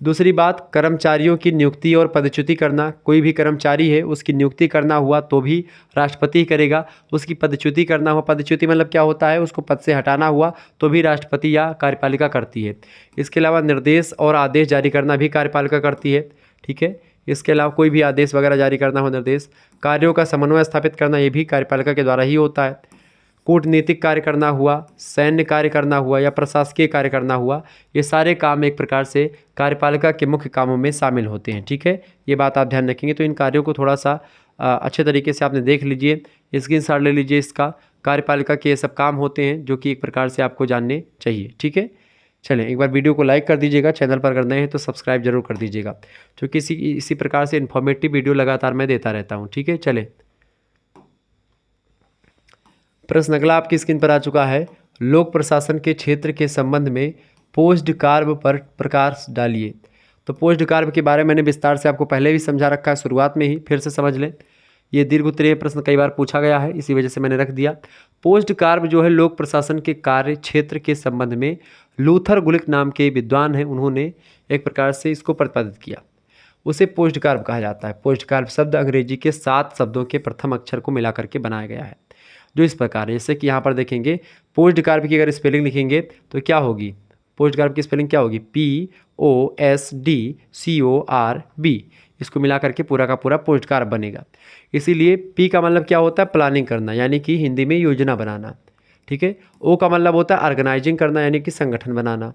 दूसरी बात, कर्मचारियों की नियुक्ति और पदच्युति करना। कोई भी कर्मचारी है उसकी नियुक्ति करना हुआ तो भी राष्ट्रपति ही करेगा, उसकी पदच्युति करना हुआ, पदच्युति मतलब क्या होता है, उसको पद से हटाना हुआ तो भी राष्ट्रपति या कार्यपालिका करती है। इसके अलावा निर्देश और आदेश जारी करना भी कार्यपालिका करती है। ठीक है, इसके अलावा कोई भी आदेश वगैरह जारी करना हो, निर्देश, कार्यों का समन्वय स्थापित करना, ये भी कार्यपालिका के द्वारा ही होता है। कूटनीतिक कार्य करना हुआ, सैन्य कार्य करना हुआ या प्रशासकीय कार्य करना हुआ, ये सारे काम एक प्रकार से कार्यपालिका के मुख्य कामों में शामिल होते हैं। ठीक है, ये बात आप ध्यान रखेंगे। तो इन कार्यों को थोड़ा सा अच्छे तरीके से आपने देख लीजिए, स्क्रीनशॉट ले लीजिए इसका। कार्यपालिका के ये सब काम होते हैं जो कि एक प्रकार से आपको जानने चाहिए। ठीक है, चलें, एक बार वीडियो को लाइक कर दीजिएगा, चैनल पर अगर नए हैं तो सब्सक्राइब जरूर कर दीजिएगा, क्योंकि इसी प्रकार से इन्फॉर्मेटिव वीडियो लगातार मैं देता रहता हूँ। ठीक है, चलें, प्रश्न अगला आपकी स्क्रीन पर आ चुका है। लोक प्रशासन के क्षेत्र के संबंध में पोस्ट कार्ब पर प्रकाश डालिए। तो पोस्ट कार्ब के बारे में मैंने विस्तार से आपको पहले भी समझा रखा है शुरुआत में ही, फिर से समझ लें। ये दीर्घ उत्तरीय प्रश्न कई बार पूछा गया है, इसी वजह से मैंने रख दिया। पोस्ट कार्ब जो है लोक प्रशासन के कार्य क्षेत्र के संबंध में लूथर गुलिक नाम के विद्वान हैं, उन्होंने एक प्रकार से इसको प्रतिपादित किया, उसे पोस्ट कार्ब कहा जाता है। पोस्ट कार्ब शब्द अंग्रेजी के 7 शब्दों के प्रथम अक्षर को मिला करके बनाया गया है, जो इस प्रकार है। जैसे कि यहाँ पर देखेंगे, पोस्ट कार्ब की अगर स्पेलिंग लिखेंगे तो क्या होगी, पोस्ट कार्ब की स्पेलिंग क्या होगी, POSTCORB, इसको मिला करके पूरा का पूरा पोस्ट कार्ब बनेगा। इसीलिए P का मतलब क्या होता है, प्लानिंग करना, यानी कि हिंदी में योजना बनाना। ठीक है, O का मतलब होता है ऑर्गेनाइजिंग करना, यानी कि संगठन बनाना।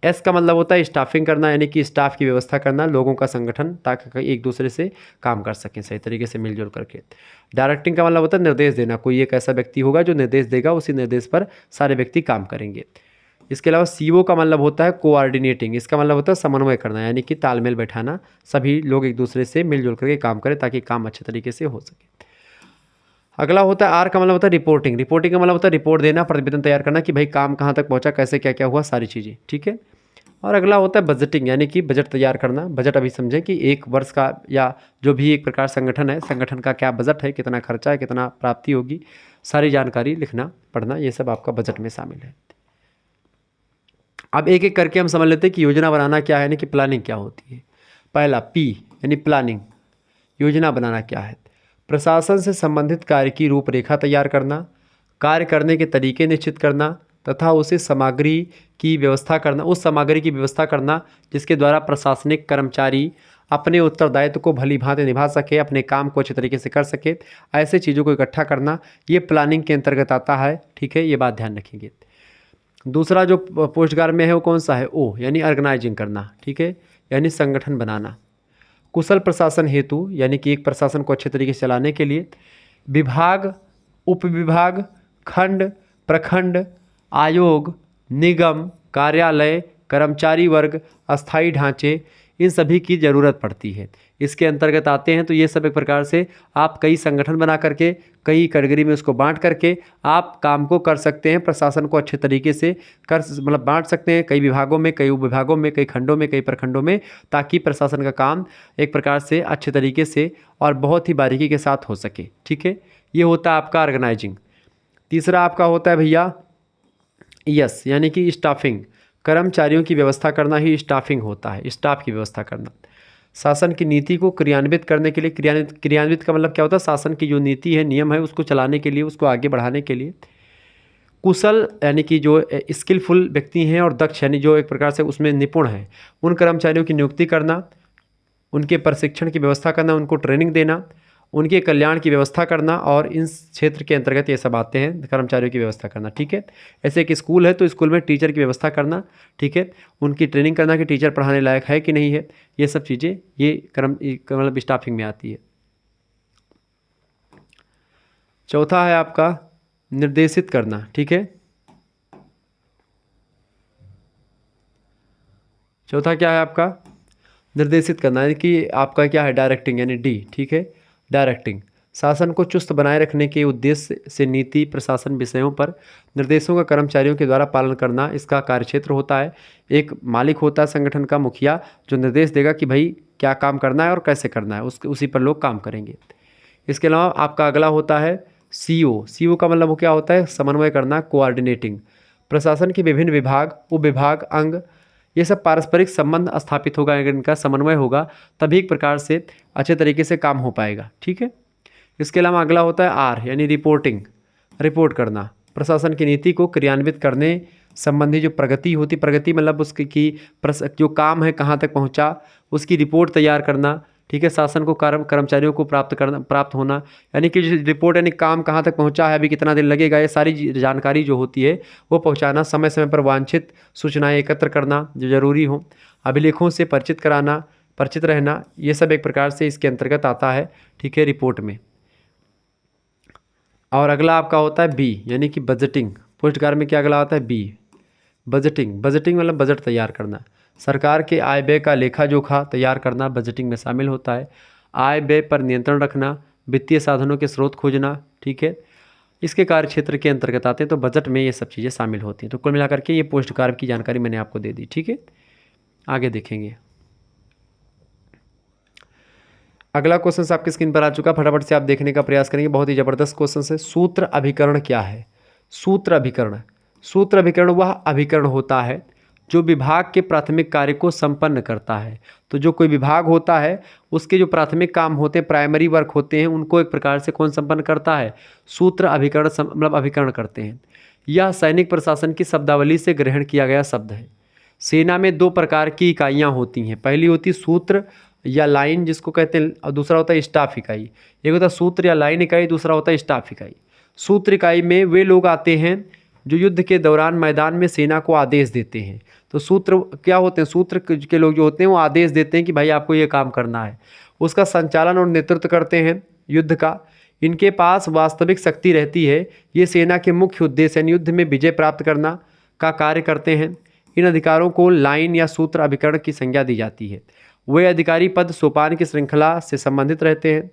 S का मतलब होता है स्टाफिंग करना, यानी कि स्टाफ की व्यवस्था करना, लोगों का संगठन, ताकि एक दूसरे से काम कर सकें सही तरीके से मिलजुल करके। डायरेक्टिंग का मतलब होता है निर्देश देना, कोई एक ऐसा व्यक्ति होगा जो निर्देश देगा, उसी निर्देश पर सारे व्यक्ति काम करेंगे। इसके अलावा CO का मतलब होता है कोऑर्डिनेटिंग, इसका मतलब होता है समन्वय करना, यानी कि तालमेल बैठाना, सभी लोग एक दूसरे से मिलजुल करके काम करें ताकि काम अच्छे तरीके से हो सके। अगला होता है आर का मतलब होता है रिपोर्टिंग। रिपोर्टिंग का मतलब होता है रिपोर्ट देना, प्रतिवेदन तैयार करना कि भाई काम कहाँ तक पहुँचा, कैसे क्या क्या हुआ, सारी चीज़ें, ठीक है। और अगला होता है बजटिंग, यानी कि बजट तैयार करना। बजट अभी समझें कि एक वर्ष का या जो भी एक प्रकार संगठन है, संगठन का क्या बजट है, कितना खर्चा है, कितना प्राप्ति होगी, सारी जानकारी लिखना पढ़ना, ये सब आपका बजट में शामिल है। अब एक एक करके हम समझ लेते हैं कि योजना बनाना क्या है, यानी कि प्लानिंग क्या होती है। पहला पी यानी प्लानिंग, योजना बनाना क्या है? प्रशासन से संबंधित कार्य की रूपरेखा तैयार करना, कार्य करने के तरीके निश्चित करना तथा उसे सामग्री की व्यवस्था करना, उस सामग्री की व्यवस्था करना जिसके द्वारा प्रशासनिक कर्मचारी अपने उत्तरदायित्व को भली भांति निभा सके, अपने काम को अच्छे तरीके से कर सके, ऐसे चीज़ों को इकट्ठा करना, ये प्लानिंग के अंतर्गत आता है, ठीक है, ये बात ध्यान रखेंगे। दूसरा जो पोस्टकार में है वो कौन सा है? ओ यानी ऑर्गेनाइजिंग करना, ठीक है, यानी संगठन बनाना। कुशल प्रशासन हेतु यानी कि एक प्रशासन को अच्छे तरीके से चलाने के लिए विभाग, उपविभाग, खंड, प्रखंड, आयोग, निगम, कार्यालय, कर्मचारी वर्ग, अस्थायी ढांचे, इन सभी की ज़रूरत पड़ती है। इसके अंतर्गत आते हैं। तो ये सब एक प्रकार से आप कई संगठन बना करके, कई कैटेगरी में उसको बांट करके आप काम को कर सकते हैं, प्रशासन को अच्छे तरीके से मतलब बांट सकते हैं कई विभागों में, कई उपविभागों में, कई खंडों में, कई प्रखंडों में, ताकि प्रशासन का काम एक प्रकार से अच्छे तरीके से और बहुत ही बारीकी के साथ हो सके, ठीक है। ये होता है आपका ऑर्गेनाइजिंग। तीसरा आपका होता है भैया यस, यानी कि स्टाफिंग, कर्मचारियों की व्यवस्था करना ही स्टाफिंग होता है, स्टाफ की व्यवस्था करना। शासन की नीति को क्रियान्वित करने के लिए, क्रियान्वित का मतलब क्या होता है? शासन की जो नीति है, नियम है, उसको चलाने के लिए, उसको आगे बढ़ाने के लिए। कुशल यानी कि जो स्किलफुल व्यक्ति हैं और दक्ष यानी जो एक प्रकार से उसमें निपुण हैं, उन कर्मचारियों की नियुक्ति करना, उनके प्रशिक्षण की व्यवस्था करना, उनको ट्रेनिंग देना, उनके कल्याण की व्यवस्था करना, और इन क्षेत्र के अंतर्गत ये सब आते हैं, कर्मचारियों की व्यवस्था करना, ठीक है। ऐसे एक स्कूल है तो स्कूल में टीचर की व्यवस्था करना, ठीक है, उनकी ट्रेनिंग करना कि टीचर पढ़ाने लायक है कि नहीं है, ये सब चीज़ें ये मतलब स्टाफिंग में आती है। चौथा है आपका निर्देशित करना, ठीक है। चौथा क्या है आपका? निर्देशित करना, यानी कि आपका क्या है? डायरेक्टिंग, यानी डी, ठीक है, डायरेक्टिंग। शासन को चुस्त बनाए रखने के उद्देश्य से नीति प्रशासन विषयों पर निर्देशों का कर्मचारियों के द्वारा पालन करना इसका कार्यक्षेत्र होता है। एक मालिक होता है संगठन का, मुखिया, जो निर्देश देगा कि भाई क्या काम करना है और कैसे करना है, उसी पर लोग काम करेंगे। इसके अलावा आपका अगला होता है सीओ। सीओ का मतलब वो क्या होता है? समन्वय करना, कोऑर्डिनेटिंग। प्रशासन के विभिन्न विभाग, उपविभाग, अंग, ये सब पारस्परिक संबंध स्थापित होगा, अगर इनका समन्वय होगा तभी एक प्रकार से अच्छे तरीके से काम हो पाएगा, ठीक है। इसके अलावा अगला होता है आर, यानी रिपोर्टिंग, रिपोर्ट करना। प्रशासन की नीति को क्रियान्वित करने संबंधी जो प्रगति होती, प्रगति मतलब उसकी जो काम है कहाँ तक पहुँचा, उसकी रिपोर्ट तैयार करना, ठीक है। शासन को कर्मचारियों को प्राप्त होना, यानी कि रिपोर्ट, यानी काम कहाँ तक पहुँचा है, अभी कितना दिन लगेगा, ये सारी जानकारी जो होती है वो पहुँचाना। समय समय पर वांछित सूचनाएं एकत्र करना जो जरूरी हो, अभिलेखों से परिचित रहना, ये सब एक प्रकार से इसके अंतर्गत आता है, ठीक है, रिपोर्ट में। और अगला आपका होता है बी, यानी कि बजटिंग। पोस्टकार में क्या अगला आता है? B, budgeting. बजटिंग मतलब बजट तैयार करना। सरकार के आय व्यय का लेखा जोखा तैयार करना बजटिंग में शामिल होता है। आय व्यय पर नियंत्रण रखना, वित्तीय साधनों के स्रोत खोजना, ठीक है, इसके कार्य क्षेत्र के अंतर्गत आते हैं। तो बजट में ये सब चीज़ें शामिल होती हैं। तो कुल मिलाकर के ये पोस्टकार की जानकारी मैंने आपको दे दी, ठीक है। आगे देखेंगे। अगला क्वेश्चन आपकी स्क्रीन पर आ चुका, फटाफट से आप देखने का प्रयास करेंगे। बहुत ही ज़बरदस्त क्वेश्चन है। सूत्र अभिकरण क्या है? सूत्र अभिकरण, सूत्र अभिकरण वह अभिकरण होता है जो विभाग के प्राथमिक कार्य को संपन्न करता है। तो जो कोई विभाग होता है उसके जो प्राथमिक काम होते हैं, प्राइमरी वर्क होते हैं, उनको एक प्रकार से कौन संपन्न करता है? सूत्र अभिकरण मतलब अभिकरण करते हैं। यह सैनिक प्रशासन की शब्दावली से ग्रहण किया गया शब्द है। सेना में दो प्रकार की इकाइयाँ होती हैं। पहली होती है सूत्र या लाइन जिसको कहते हैं, और दूसरा होता है स्टाफ इकाई। एक होता है सूत्र या लाइन इकाई, दूसरा होता है स्टाफ इकाई। सूत्र इकाई में वे लोग आते हैं जो युद्ध के दौरान मैदान में सेना को आदेश देते हैं। तो सूत्र क्या होते हैं? सूत्र के लोग जो होते हैं वो आदेश देते हैं कि भाई आपको ये काम करना है, उसका संचालन और नेतृत्व करते हैं युद्ध का। इनके पास वास्तविक शक्ति रहती है। ये सेना के मुख्य उद्देश्य यानी युद्ध में विजय प्राप्त करना का कार्य करते हैं। इन अधिकारों को लाइन या सूत्र अभिकरण की संज्ञा दी जाती है। वे अधिकारी पद सोपान की श्रृंखला से संबंधित रहते हैं।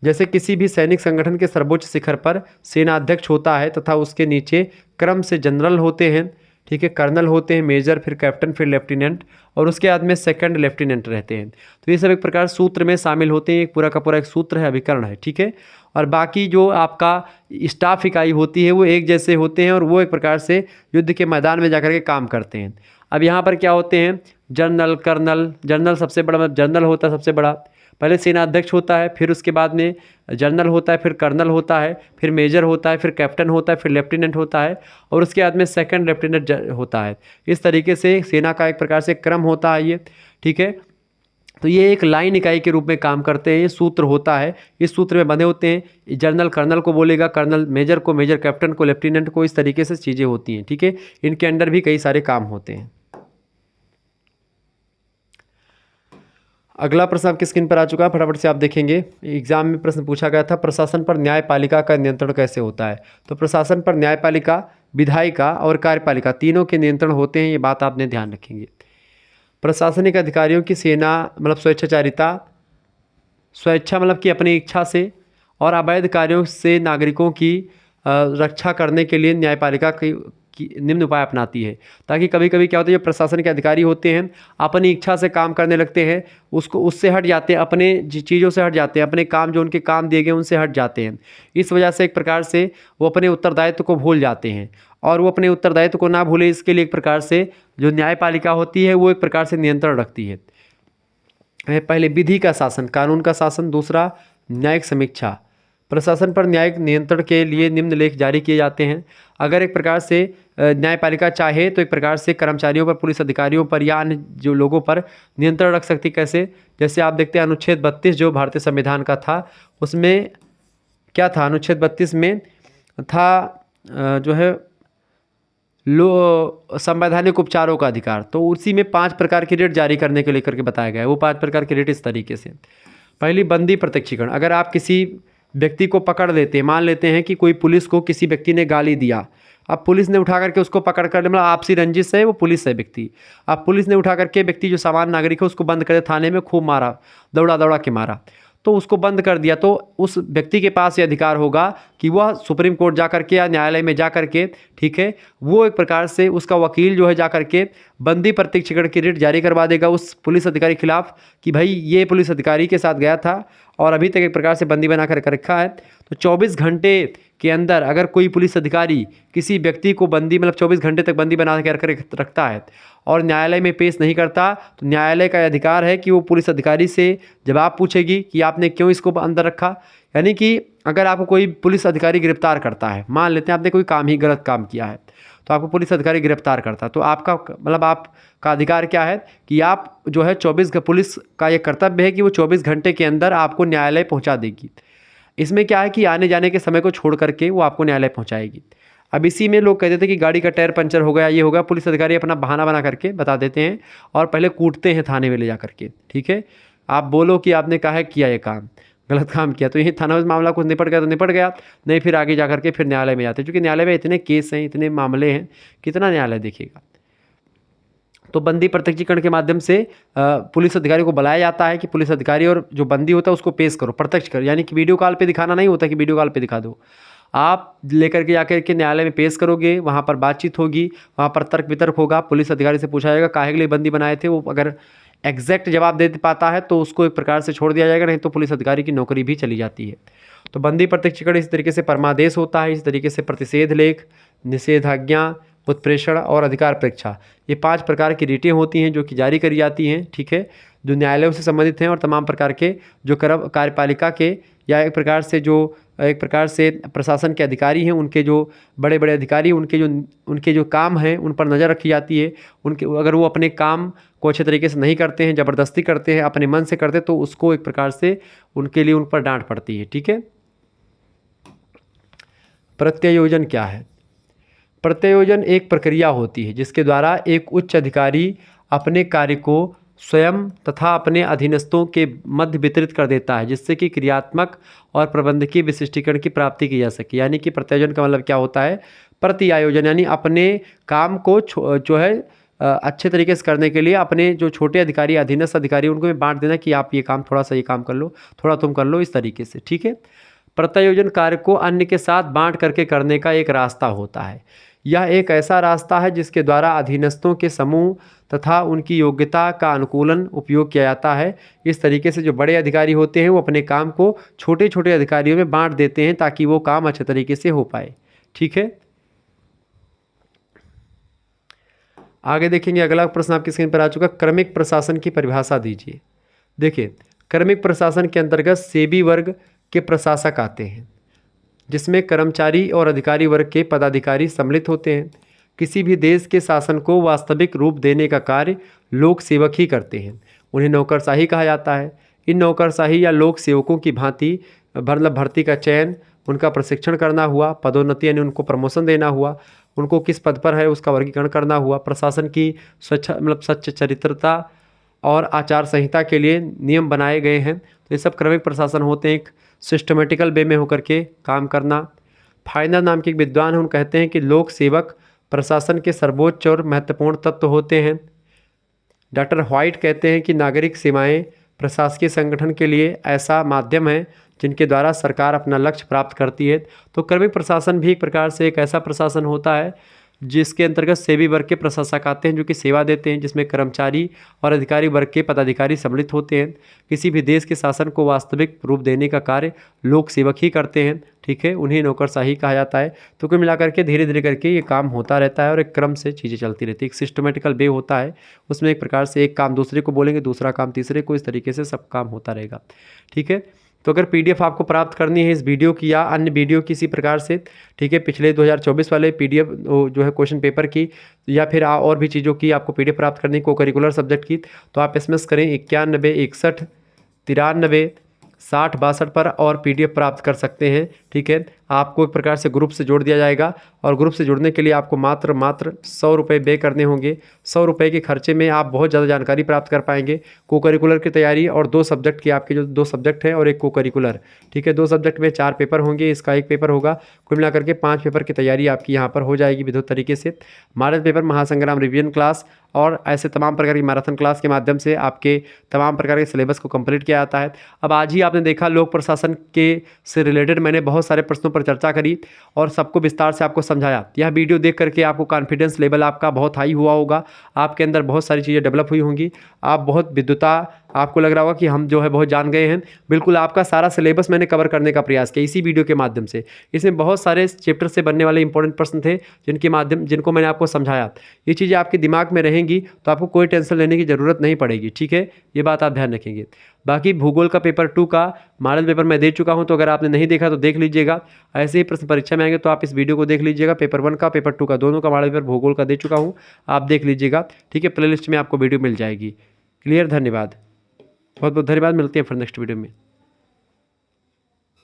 जैसे किसी भी सैनिक संगठन के सर्वोच्च शिखर पर सेनाध्यक्ष होता है तथा उसके नीचे क्रम से जनरल होते हैं, ठीक है, कर्नल होते हैं, मेजर, फिर कैप्टन, फिर लेफ्टिनेंट, और उसके बाद में सेकंड लेफ्टिनेंट रहते हैं। तो ये सब एक प्रकार सूत्र में शामिल होते हैं, एक पूरा का पूरा एक सूत्र है, अभिकरण है, ठीक है। और बाकी जो आपका स्टाफ इकाई होती है वो एक जैसे होते हैं और वो एक प्रकार से युद्ध के मैदान में जाकर के काम करते हैं। अब यहाँ पर क्या होते हैं, जनरल, कर्नल, जनरल सबसे बड़ा, मतलब जनरल होता है सबसे बड़ा, पहले सेनाध्यक्ष होता है, फिर उसके बाद में जनरल होता है, फिर कर्नल होता है, फिर मेजर होता है, फिर कैप्टन होता है, फिर लेफ्टिनेंट होता है, और उसके बाद में सेकंड लेफ्टिनेंट होता है। इस तरीके से सेना का एक प्रकार से क्रम होता है ये, ठीक है। तो ये एक लाइन इकाई के रूप में काम करते हैं, ये सूत्र होता है, इस सूत्र में बंधे होते हैं। जनरल कर्नल को बोलेगा, कर्नल मेजर को, मेजर कैप्टन को, लेफ्टिनेंट को, इस तरीके से चीज़ें होती हैं, ठीक है। इनके अंडर भी कई सारे काम होते हैं। अगला प्रश्न आपकी स्क्रीन पर आ चुका है, फटाफट से आप देखेंगे। एग्जाम में प्रश्न पूछा गया था, प्रशासन पर न्यायपालिका का नियंत्रण कैसे होता है। तो प्रशासन पर न्यायपालिका, विधायिका और कार्यपालिका तीनों के नियंत्रण होते हैं, ये बात आपने ध्यान रखेंगे। प्रशासनिक अधिकारियों की सेना मतलब स्वेच्छाचारिता, स्वेच्छा मतलब कि अपनी इच्छा से, और अवैध कार्यों से नागरिकों की रक्षा करने के लिए न्यायपालिका की निम्न उपाय अपनाती है। ताकि कभी कभी क्या होता है, जो प्रशासन के अधिकारी होते हैं अपनी इच्छा से काम करने लगते हैं, उससे हट जाते हैं, अपने चीज़ों से हट जाते हैं, अपने काम जो उनके काम दिए गए उनसे हट जाते हैं। इस वजह से एक प्रकार से वो अपने उत्तरदायित्व को भूल जाते हैं, और वो अपने उत्तरदायित्व को ना भूले इसके लिए एक प्रकार से जो न्यायपालिका होती है वो एक प्रकार से नियंत्रण रखती है। पहले विधि का शासन, कानून का शासन, दूसरा न्यायिक समीक्षा। प्रशासन पर न्यायिक नियंत्रण के लिए निम्नलेख जारी किए जाते हैं। अगर एक प्रकार से न्यायपालिका चाहे तो एक प्रकार से कर्मचारियों पर, पुलिस अधिकारियों पर या अन्य जो लोगों पर नियंत्रण रख सकती। कैसे, जैसे आप देखते हैं अनुच्छेद 32 जो भारतीय संविधान का था, उसमें क्या था, अनुच्छेद 32 में था जो है संवैधानिक उपचारों का अधिकार। तो उसी में 5 प्रकार की रेट जारी करने के लेकर के बताया गया है। वो 5 प्रकार की रेट इस तरीके से, पहली बंदी प्रत्यक्षीकरण। अगर आप किसी व्यक्ति को पकड़ लेते हैं, मान लेते हैं कि कोई पुलिस को किसी व्यक्ति ने गाली दिया, अब पुलिस ने उठा करके उसको पकड़ कर, मतलब आपसी रंजिश है, वो पुलिस है व्यक्ति, अब पुलिस ने उठा करके व्यक्ति जो सामान्य नागरिक है उसको बंद कर थाने में खूब मारा, दौड़ा दौड़ा के मारा, तो उसको बंद कर दिया। तो उस व्यक्ति के पास ये अधिकार होगा कि वह सुप्रीम कोर्ट जा करके या न्यायालय में जा करके, ठीक है, वो एक प्रकार से उसका वकील जो है जा करके बंदी प्रत्यक्षीकरण की रिट जारी करवा देगा उस पुलिस अधिकारी के खिलाफ कि भाई ये पुलिस अधिकारी के साथ गया था और अभी तक एक प्रकार से बंदी बना कर रखा है। तो 24 घंटे के अंदर अगर कोई पुलिस अधिकारी किसी व्यक्ति को बंदी, मतलब 24 घंटे तक बंदी बना कर रखता है और न्यायालय में पेश नहीं करता, तो न्यायालय का अधिकार है कि वो पुलिस अधिकारी से जवाब पूछेगी कि आपने क्यों इसको अंदर रखा। यानी कि अगर आपको कोई पुलिस अधिकारी गिरफ्तार करता है, मान लेते हैं आपने कोई काम ही गलत काम किया है, तो आपको पुलिस अधिकारी गिरफ्तार करता है, तो आपका मतलब आपका अधिकार क्या है कि आप जो है 24 पुलिस का ये कर्तव्य है कि वो 24 घंटे के अंदर आपको न्यायालय पहुँचा देगी। इसमें क्या है कि आने जाने के समय को छोड़ करके वो आपको न्यायालय पहुँचाएगी। अब इसी में लोग कहते थे कि गाड़ी का टायर पंचर हो गया, ये हो गया, पुलिस अधिकारी अपना बहाना बना करके बता देते हैं और पहले कूटते हैं थाने में ले जा करके। ठीक है, आप बोलो कि आपने कहा है किया ये काम, गलत काम किया, तो यही थाना में मामला कुछ निपट गया तो निपट गया, नहीं फिर आगे जा करके फिर न्यायालय में जाते हैं, क्योंकि न्यायालय में इतने केस हैं, इतने मामले हैं, कितना न्यायालय देखेगा। तो बंदी प्रत्यक्षीकरण के माध्यम से पुलिस अधिकारी को बुलाया जाता है कि पुलिस अधिकारी और जो बंदी होता है उसको पेश करो, प्रत्यक्ष करो, यानी कि वीडियो कॉल पे दिखाना नहीं होता कि वीडियो कॉल पे दिखा दो, आप लेकर के जाकर के न्यायालय में पेश करोगे, वहाँ पर बातचीत होगी, वहाँ पर तर्क वितर्क होगा, पुलिस अधिकारी से पूछा जाएगा काहे के लिए बंदी बनाए थे, वो अगर एग्जैक्ट जवाब दे पाता है तो उसको एक प्रकार से छोड़ दिया जाएगा, नहीं तो पुलिस अधिकारी की नौकरी भी चली जाती है। तो बंदी प्रत्यक्षीकरण इस तरीके से परमादेश होता है, इस तरीके से प्रतिषेध लेख, निषेधाज्ञा, उत्प्रेषण और अधिकार परीक्षा, ये 5 प्रकार की रीटें होती हैं जो कि जारी करी जाती हैं। ठीक है, जो न्यायालयों से संबंधित हैं और तमाम प्रकार के जो कार्यपालिका के या एक प्रकार से प्रशासन के अधिकारी हैं, उनके जो बड़े बड़े अधिकारी, उनके जो काम हैं उन पर नज़र रखी जाती है। उनके अगर वो अपने काम को अच्छे तरीके से नहीं करते हैं, ज़बरदस्ती करते हैं, अपने मन से करते, तो उसको एक प्रकार से उनके लिए उन पर डांट पड़ती है। ठीक है, प्रत्यायोजन क्या है? प्रत्यायोजन एक प्रक्रिया होती है जिसके द्वारा एक उच्च अधिकारी अपने कार्य को स्वयं तथा अपने अधीनस्थों के मध्य वितरित कर देता है, जिससे कि क्रियात्मक और प्रबंधकीय विशिष्टीकरण की प्राप्ति की जा सके। यानी कि प्रत्यायोजन का मतलब क्या होता है? प्रति आयोजन, यानी अपने काम को जो है अच्छे तरीके से करने के लिए अपने जो छोटे अधिकारी, अधीनस्थ अधिकारी, उनको भी बांट देना कि आप ये काम, थोड़ा सा ये काम कर लो, थोड़ा तुम कर लो, इस तरीके से, ठीक है। प्रत्यायोजन कार्य को अन्य के साथ बांट करके करने का एक रास्ता होता है। यह एक ऐसा रास्ता है जिसके द्वारा अधीनस्थों के समूह तथा उनकी योग्यता का अनुकूलन उपयोग किया जाता है। इस तरीके से जो बड़े अधिकारी होते हैं वो अपने काम को छोटे छोटे अधिकारियों में बांट देते हैं ताकि वो काम अच्छे तरीके से हो पाए, ठीक है। आगे देखेंगे, अगला प्रश्न आपकी स्क्रीन पर आ चुका, क्रमिक प्रशासन की परिभाषा दीजिए। देखिए, क्रमिक प्रशासन के अंतर्गत सेबी वर्ग के प्रशासक आते हैं, जिसमें कर्मचारी और अधिकारी वर्ग के पदाधिकारी सम्मिलित होते हैं। किसी भी देश के शासन को वास्तविक रूप देने का कार्य लोक सेवक ही करते हैं। उन्हें नौकरशाही कहा जाता है। इन नौकरशाही या लोक सेवकों की भांति मतलब भर्ती का चयन, उनका प्रशिक्षण करना हुआ, पदोन्नति यानी उनको प्रमोशन देना हुआ, उनको किस पद पर है उसका वर्गीकरण करना हुआ, प्रशासन की सच्च चरित्रता और आचार संहिता के लिए नियम बनाए गए हैं। तो ये सब क्रमिक प्रशासन होते हैं, एक सिस्टमेटिकल वे में होकर के काम करना। फाइनर नाम के एक विद्वान हैं, उन कहते हैं कि लोक सेवक प्रशासन के सर्वोच्च और महत्वपूर्ण तत्व होते हैं। डॉक्टर व्हाइट कहते हैं कि नागरिक सेवाएं प्रशासकीय संगठन के लिए ऐसा माध्यम है जिनके द्वारा सरकार अपना लक्ष्य प्राप्त करती है। तो क्रमिक प्रशासन भी एक प्रकार से एक ऐसा प्रशासन होता है जिसके अंतर्गत सेवी वर्ग के प्रशासक आते हैं जो कि सेवा देते हैं, जिसमें कर्मचारी और अधिकारी वर्ग के पदाधिकारी सम्मिलित होते हैं। किसी भी देश के शासन को वास्तविक रूप देने का कार्य लोक सेवक ही करते हैं, ठीक है, उन्हें नौकरशाही कहा जाता है। तो कुल मिलाकर के धीरे धीरे करके ये काम होता रहता है और एक क्रम से चीज़ें चलती रहती है, एक सिस्टमेटिकल वे होता है। उसमें एक प्रकार से एक काम दूसरे को बोलेंगे, दूसरा काम तीसरे को, इस तरीके से सब काम होता रहेगा, ठीक है। तो अगर पीडीएफ आपको प्राप्त करनी है इस वीडियो की या अन्य वीडियो किसी प्रकार से, ठीक है, पिछले 2024 वाले पीडीएफ जो है क्वेश्चन पेपर की, या फिर और भी चीज़ों की आपको पीडीएफ प्राप्त करनी को करिकुलर सब्जेक्ट की, तो आप एसएमएस करें 91 61 93 60 62 पर और पीडीएफ प्राप्त कर सकते हैं, ठीक है। आपको एक प्रकार से ग्रुप से जोड़ दिया जाएगा और ग्रुप से जुड़ने के लिए आपको मात्र 100 रुपये पे करने होंगे। 100 रुपये के खर्चे में आप बहुत ज़्यादा जानकारी प्राप्त कर पाएंगे। को करिकुलर की तैयारी और 2 सब्जेक्ट की, आपके जो 2 सब्जेक्ट हैं और एक को करिकुलर, ठीक है, 2 सब्जेक्ट में 4 पेपर होंगे, इसका 1 पेपर होगा। कुल मिलाकर के 5 पेपर की तैयारी आपकी यहाँ पर हो जाएगी विद्युत तरीके से। मॉडल पेपर, महासंग्राम रिवीजन क्लास और ऐसे तमाम प्रकार की मैराथन क्लास के माध्यम से आपके तमाम प्रकार के सिलेबस को कंप्लीट किया जाता है। अब आज ही आपने देखा लोक प्रशासन के से रिलेटेड मैंने बहुत सारे प्रश्नों पर चर्चा करी और सबको विस्तार से आपको समझाया। यह वीडियो देख करके आपको कॉन्फिडेंस लेवल आपका बहुत हाई हुआ होगा, आपके अंदर बहुत सारी चीज़ें डेवलप हुई होंगी, आप बहुत विद्युता, आपको लग रहा होगा कि हम जो है बहुत जान गए हैं। बिल्कुल आपका सारा सिलेबस मैंने कवर करने का प्रयास किया इसी वीडियो के माध्यम से। इसमें बहुत सारे चैप्टर से बनने वाले इंपॉर्टेंट प्रश्न थे जिनको मैंने आपको समझाया। ये चीज़ें आपके दिमाग में रहेंगी तो आपको कोई टेंशन लेने की ज़रूरत नहीं पड़ेगी, ठीक है, ये बात आप ध्यान रखेंगे। बाकी भूगोल का पेपर 2 का मॉडल पेपर मैं दे चुका हूं, तो अगर आपने नहीं देखा तो देख लीजिएगा। ऐसे ही प्रश्न परीक्षा में आएंगे तो आप इस वीडियो को देख लीजिएगा। पेपर 1 का, पेपर 2 का, दोनों का मॉडल पेपर भूगोल का दे चुका हूं, आप देख लीजिएगा, ठीक है। प्लेलिस्ट में आपको वीडियो मिल जाएगी। क्लियर, धन्यवाद, बहुत बहुत धन्यवाद। मिलते हैं फिर नेक्स्ट वीडियो में।